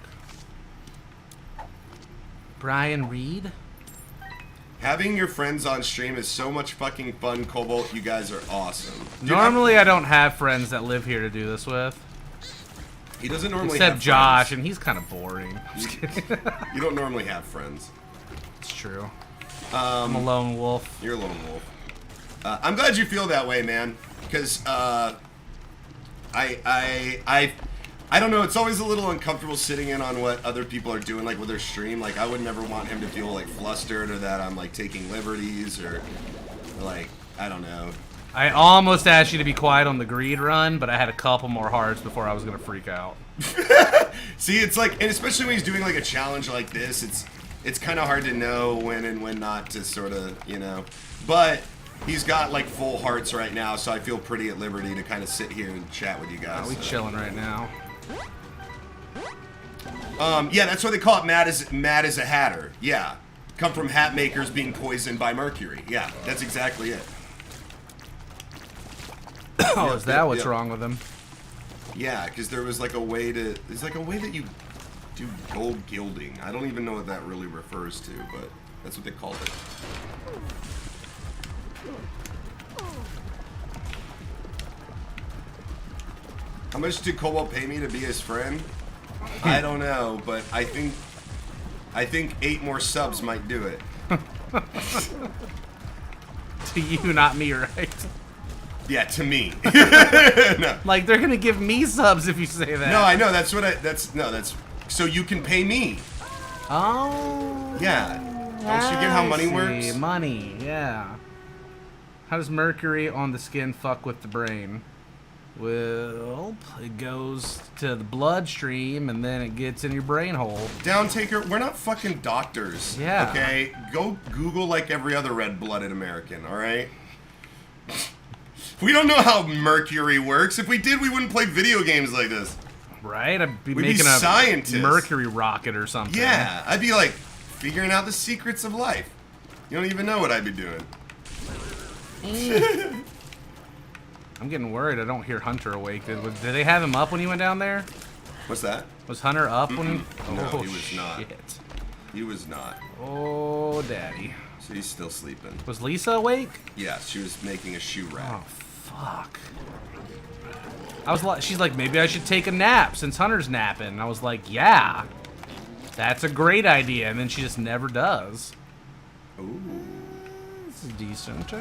Brian Reed? Having your friends on stream is so much fucking fun, Cobalt. You guys are awesome. Dude, Normally, I don't have friends that live here to do this with. He doesn't normally Except have Josh, friends. and he's kind of boring. Just kidding. You don't normally have friends. It's true. I'm a lone wolf. You're a lone wolf. I'm glad you feel that way, man. Because I don't know. It's always a little uncomfortable sitting in on what other people are doing, like with their stream. Like I would never want him to feel like flustered or that I'm like taking liberties or like I don't know. I almost asked you to be quiet on the greed run, but I had a couple more hearts before I was gonna freak out. See, it's like, and especially when he's doing like a challenge like this, it's kind of hard to know when and when not to sort of, you know. But he's got like full hearts right now, so I feel pretty at liberty to kind of sit here and chat with you guys. We chilling right now. Yeah, that's why they call it mad as a hatter. Yeah, come from hat makers being poisoned by Mercury. Yeah, that's exactly it. Oh, is that what's wrong with him? Yeah, because there was like a way to. There's like a way that you do gold gilding. I don't even know what that really refers to, but that's what they called it. How much did Cobalt pay me to be his friend? I don't know, but I think 8 more subs might do it. To you, not me, right? Yeah, to me. No. Like they're gonna give me subs if you say that. No, I know. That's so you can pay me. Oh. Yeah. Don't you get how money works? Money, yeah. How does Mercury on the skin fuck with the brain? Well, it goes to the bloodstream and then it gets in your brain hole. Downtaker, we're not fucking doctors. Yeah. Okay? Go Google like every other red-blooded American, alright? We don't know how Mercury works. If we did, we wouldn't play video games like this. Right? I'd be We'd be making a scientists. Mercury rocket or something. Yeah. I'd be like, figuring out the secrets of life. You don't even know what I'd be doing. I'm getting worried I don't hear Hunter awake. Did they have him up when he went down there? What's that? Was Hunter up when he... No, Oh, he was not. shit. He was not. Oh, daddy. So he's still sleeping. Was Lisa awake? Yeah, she was making a shoe rack. Oh, fuck. She's like, maybe I should take a nap since Hunter's napping. And I was like, yeah. That's a great idea. And then she just never does. Ooh. This is decent.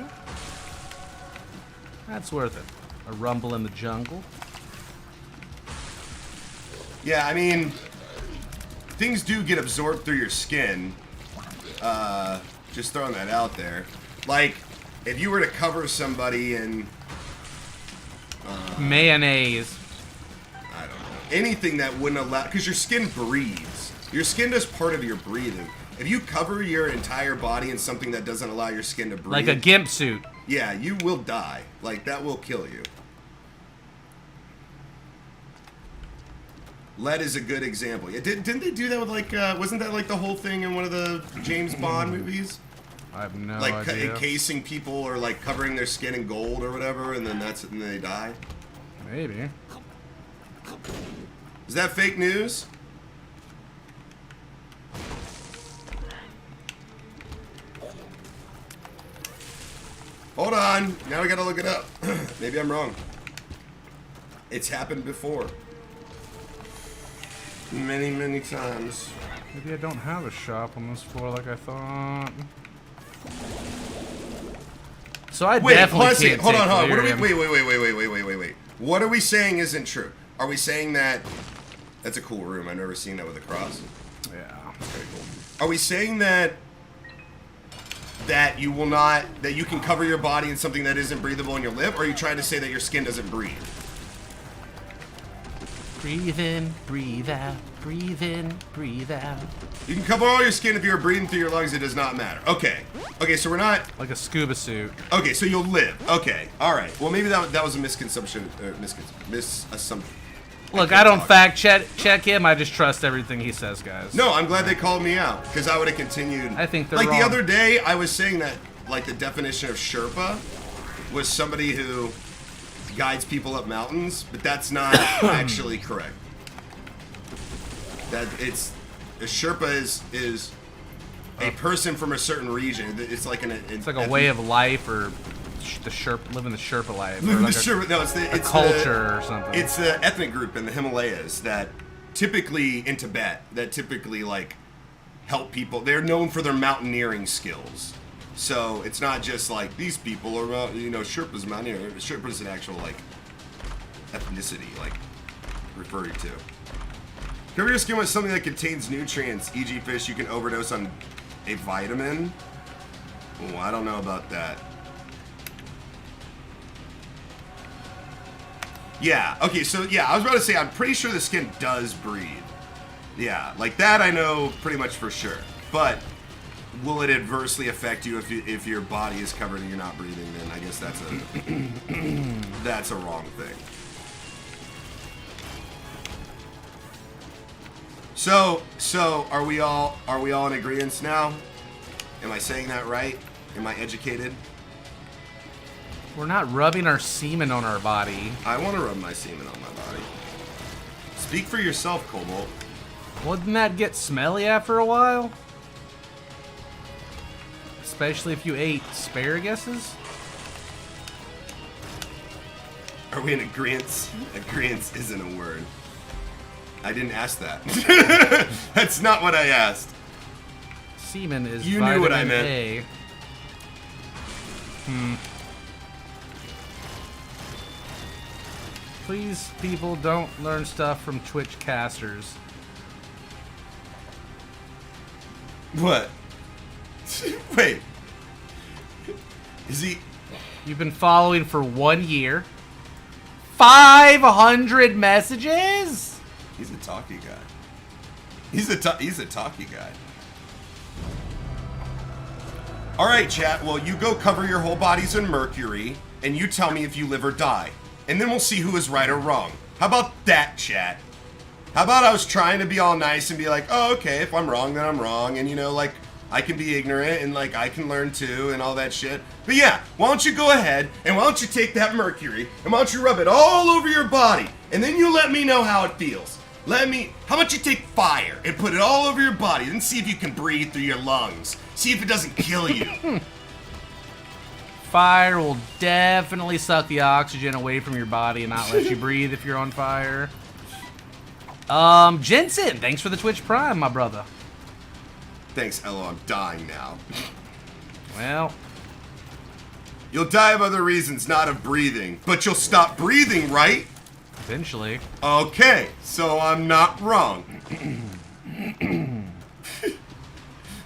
That's worth it. A rumble in the jungle. Yeah, I mean, things do get absorbed through your skin. Just throwing that out there. Like, if you were to cover somebody in... mayonnaise. I don't know. Anything that wouldn't allow... Because your skin breathes. Your skin is part of your breathing. If you cover your entire body in something that doesn't allow your skin to breathe... Like a gimp suit. Yeah, you will die. Like, that will kill you. Lead is a good example. Yeah, didn't they do that with, like, wasn't that, like, the whole thing in one of the James Bond movies? I have no Like, idea. encasing people or, like, covering their skin in gold or whatever, and then and they die? Maybe. Is that fake news? Hold on. Now I gotta look it up. Maybe I'm wrong. It's happened before. Many, many times. Maybe I don't have a shop on this floor like I thought. So I Wait, definitely hold can't on, take hold on. What are we? delirium. Wait. What are we saying isn't true? Are we saying that? That's a cool room. I've never seen that with a cross. Yeah. Very cool. Are we saying that you will not, that you can cover your body in something that isn't breathable and you'll live? Or are you trying to say that your skin doesn't breathe? Breathe in, breathe out. Breathe in, breathe out. You can cover all your skin if you're breathing through your lungs. It does not matter. Okay. Okay, so we're not... Like a scuba suit. Okay, so you'll live. Okay. All right. Well, maybe that was a misconception. Misassumption. Look, I don't fact check him. I just trust everything he says, guys. No, I'm glad they called me out, because I would have continued. I think they're like wrong. the other day, I was saying that like the definition of Sherpa was somebody who guides people up mountains, but that's not actually correct. That a Sherpa is a person from a certain region. It's like it's like a way of life, or living the Sherpa life, or living like the Sherpa. No, it's culture or something. It's the ethnic group in the Himalayas that typically in Tibet that typically like help people. They're known for their mountaineering skills. So it's not just like these people are, Sherpas mountaineer. Sherpa is an actual like ethnicity, like referred to. Cover your skin with something that contains nutrients, e.g. fish. You can overdose on a vitamin. Oh, I don't know about that. Yeah, okay, so yeah, I was about to say, I'm pretty sure the skin does breathe. Yeah, like that I know pretty much for sure. But will it adversely affect you if your body is covered and you're not breathing? Then I guess that's a wrong thing. So are we all in agreement now? Am I saying that right? Am I educated? We're not rubbing our semen on our body. I want to rub my semen on my body. Speak for yourself, Cobalt. Wouldn't that get smelly after a while? Especially if you ate asparaguses? Are we in agreement? Agreement isn't a word. I didn't ask that. That's not what I asked. Semen is You knew what I vitamin meant. A. Please, people, don't learn stuff from Twitch casters. What? Wait. Is he... You've been following for 1 year. 500 messages? He's a talky guy. He's a talky guy. All right, chat. Well, you go cover your whole bodies in mercury, and you tell me if you live or die. And then we'll see who is right or wrong. How about that, chat? How about I was trying to be all nice and be like, oh, okay, if I'm wrong, then I'm wrong. And, like, I can be ignorant and, like, I can learn too and all that shit. But yeah, why don't you go ahead and why don't you take that mercury and why don't you rub it all over your body? And then you let me know how it feels. How about you take fire and put it all over your body and see if you can breathe through your lungs. See if it doesn't kill you. Fire will definitely suck the oxygen away from your body and not let you breathe if you're on fire. Jensen, thanks for the Twitch Prime, my brother. Thanks, Elo. I'm dying now. Well, you'll die of other reasons, not of breathing. But you'll stop breathing, right? Eventually. Okay, so I'm not wrong.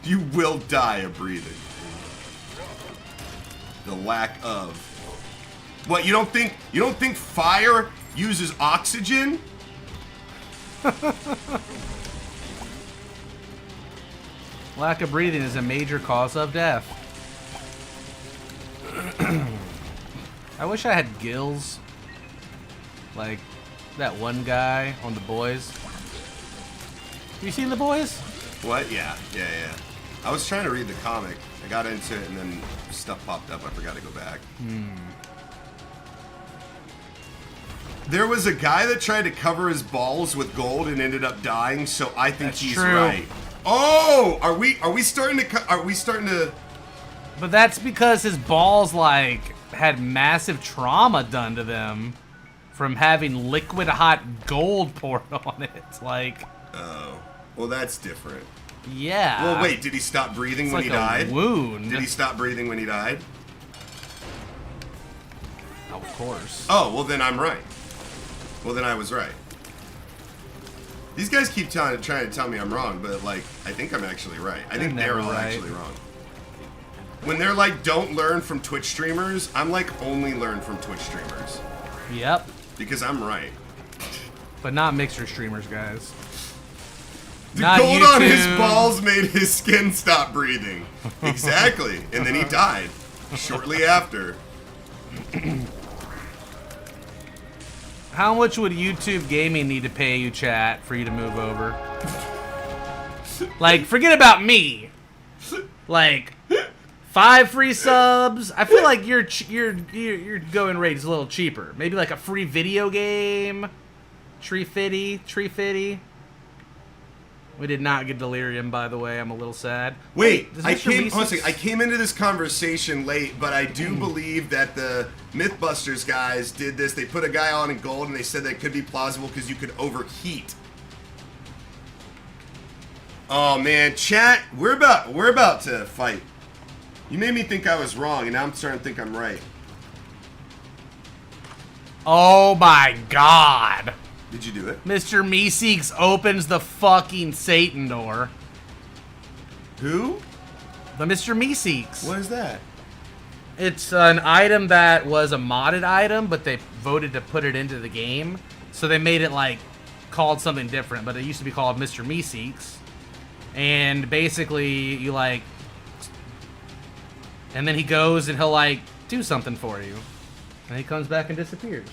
You will die of breathing. The lack of... What, you don't think fire uses oxygen? Lack of breathing is a major cause of death. I wish I had gills. Like that one guy on The Boys. Have you seen The Boys? What? Yeah. I was trying to read the comic. I got into it and then stuff popped up. I forgot to go back. There was a guy that tried to cover his balls with gold and ended up dying, so I think That's he's true. right. Oh, are we starting to But that's because his balls like had massive trauma done to them from having liquid hot gold poured on it. Like, oh. Well, that's different. Yeah. Well, wait, did he stop breathing when he died? Wound. Did he stop breathing when he died? Of course. Oh, well then I'm right. Well then I was right. These guys keep trying to tell me I'm wrong, but like I think I'm actually right. I think they're all actually wrong. When they're like, don't learn from Twitch streamers, I'm like, only learn from Twitch streamers. Yep. Because I'm right. But not mixer streamers, guys. The Not gold on his YouTube. balls made his skin stop breathing. Exactly. And then he died. Shortly after. How much would YouTube Gaming need to pay you, chat, for you to move over? Like, forget about me. Like, 5 free subs. I feel like your going rate is a little cheaper. Maybe like a free video game. Tree Fitty. We did not get Delirium, by the way. I'm a little sad. Wait, Does I Mr. came. Meeseeks- Hold on a second. I came into this conversation late, but I do believe that the MythBusters guys did this. They put a guy on in gold, and they said that could be plausible because you could overheat. Oh man, chat, we're about to fight. You made me think I was wrong, and now I'm starting to think I'm right. Oh my god. Did you do it? Mr. Meeseeks opens the fucking Satan door. Who? The Mr. Meeseeks. What is that? It's an item that was a modded item, but they voted to put it into the game. So they made it like called something different, but it used to be called Mr. Meeseeks. And basically you like, and then he goes and he'll like do something for you. And he comes back and disappears.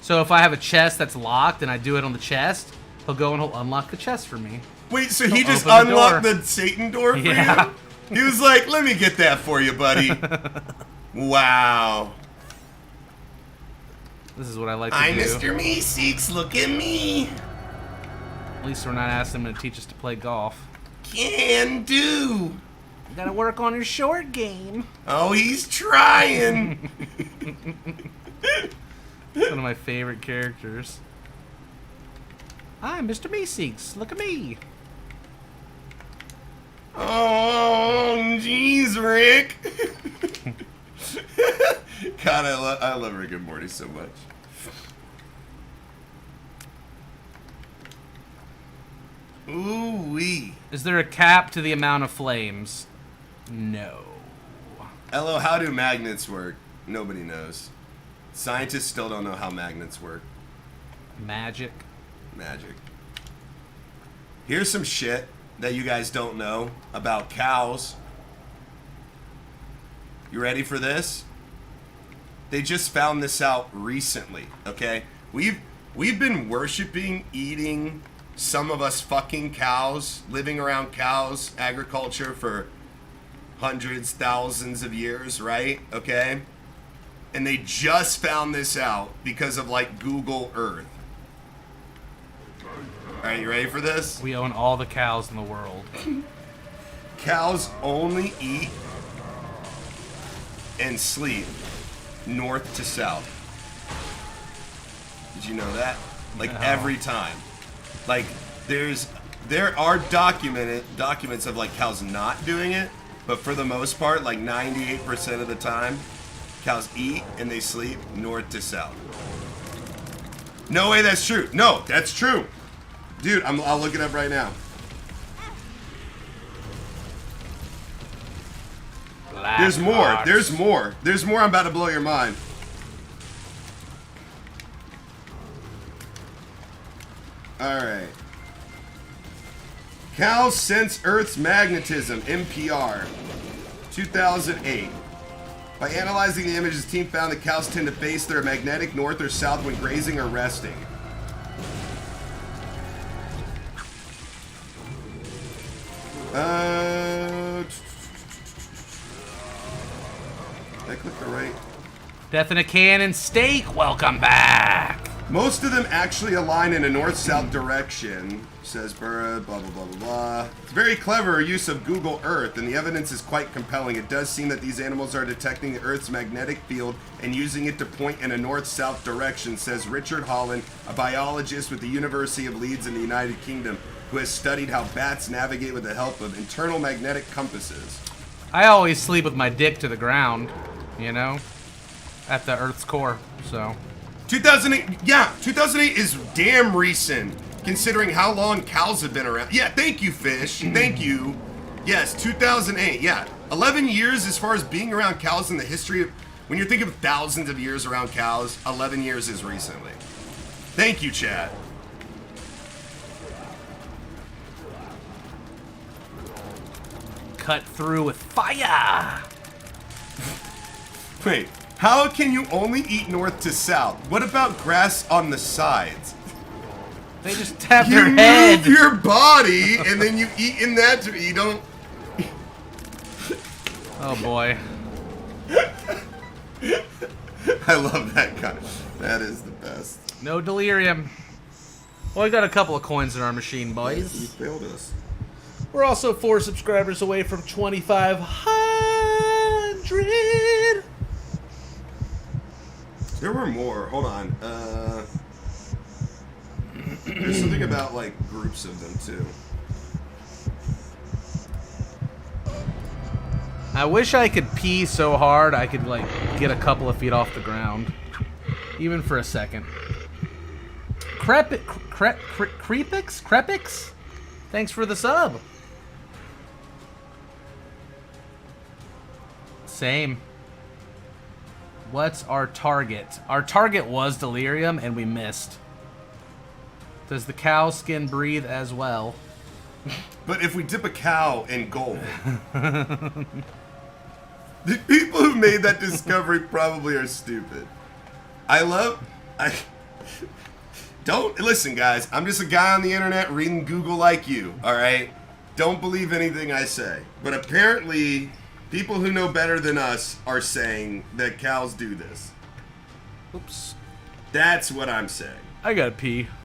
So if I have a chest that's locked and I do it on the chest, he'll go and he'll unlock the chest for me. Wait, so he He'll just open the unlocked door. the Satan door for Yeah. you? He was like, let me get that for you, buddy. Wow. This is what I like to I'm do. Mr. Meeseeks, look at me. At least we're not asking him to teach us to play golf. Can do. You gotta work on your short game. Oh, he's trying. One of my favorite characters. I'm Mr. Meeseeks. Look at me. Oh, jeez, Rick. God, I love Rick and Morty so much. Ooh-wee. Is there a cap to the amount of flames? No. Hello, how do magnets work? Nobody knows. Scientists still don't know how magnets work. Magic. Magic. Here's some shit that you guys don't know about cows. You ready for this? They just found this out recently, okay? We've been worshiping, eating, some of us fucking cows, living around cows, agriculture for hundreds, thousands of years, right? Okay? And they just found this out because of like Google Earth. Alright, you ready for this? We own all the cows in the world. Cows only eat and sleep north to south. Did you know that? Like No. every time. Like there are documents of like cows not doing it, but for the most part, like 98% of the time, cows eat and they sleep north to south. No way that's true. No, that's true. Dude, I'll look it up right now. Black There's more. ox. There's more. There's more. I'm about to blow your mind. Alright. Cows sense Earth's magnetism, NPR. 2008. By analyzing the images, the team found that cows tend to face their magnetic north or south when grazing or resting. Did I click the right? Death in a Can and Steak, welcome back. Most of them actually align in a north-south direction, says Burra, blah, blah, blah, blah, blah. It's very clever use of Google Earth, and the evidence is quite compelling. It does seem that these animals are detecting the Earth's magnetic field and using it to point in a north-south direction, says Richard Holland, a biologist with the University of Leeds in the United Kingdom, who has studied how bats navigate with the help of internal magnetic compasses. I always sleep with my dick to the ground, you know? at the Earth's core. So 2008. Yeah, 2008 is damn recent, considering how long cows have been around. Yeah, thank you, Fish. Thank you. Yes, 2008. Yeah, 11 years as far as being around cows in the history of. When you're thinking of thousands of years around cows, 11 years is recently. Thank you, Chad. cut through with fire. Wait, how can you only eat north to south? What about grass on the sides? They just tap You their move head. your body, and then you eat in that. You don't. Oh boy. I love that guy. That is the best. No delirium. Well, we got a couple of coins in our machine, You boys. failed us. We're also 4 subscribers away from 2,500. There were more. Hold on. There's something about like groups of them too. I wish I could pee so hard I could like get a couple of feet off the ground, even for a second. Crepix? Thanks for the sub. Same. What's our target? Our target was delirium, and we missed. Does the cow skin breathe as well? But if we dip a cow in gold, the people who made that discovery probably are stupid. Don't listen, guys. I'm just a guy on the internet reading Google like you. All right, don't believe anything I say. But apparently, people who know better than us are saying that cows do this. Oops. That's what I'm saying. I gotta pee.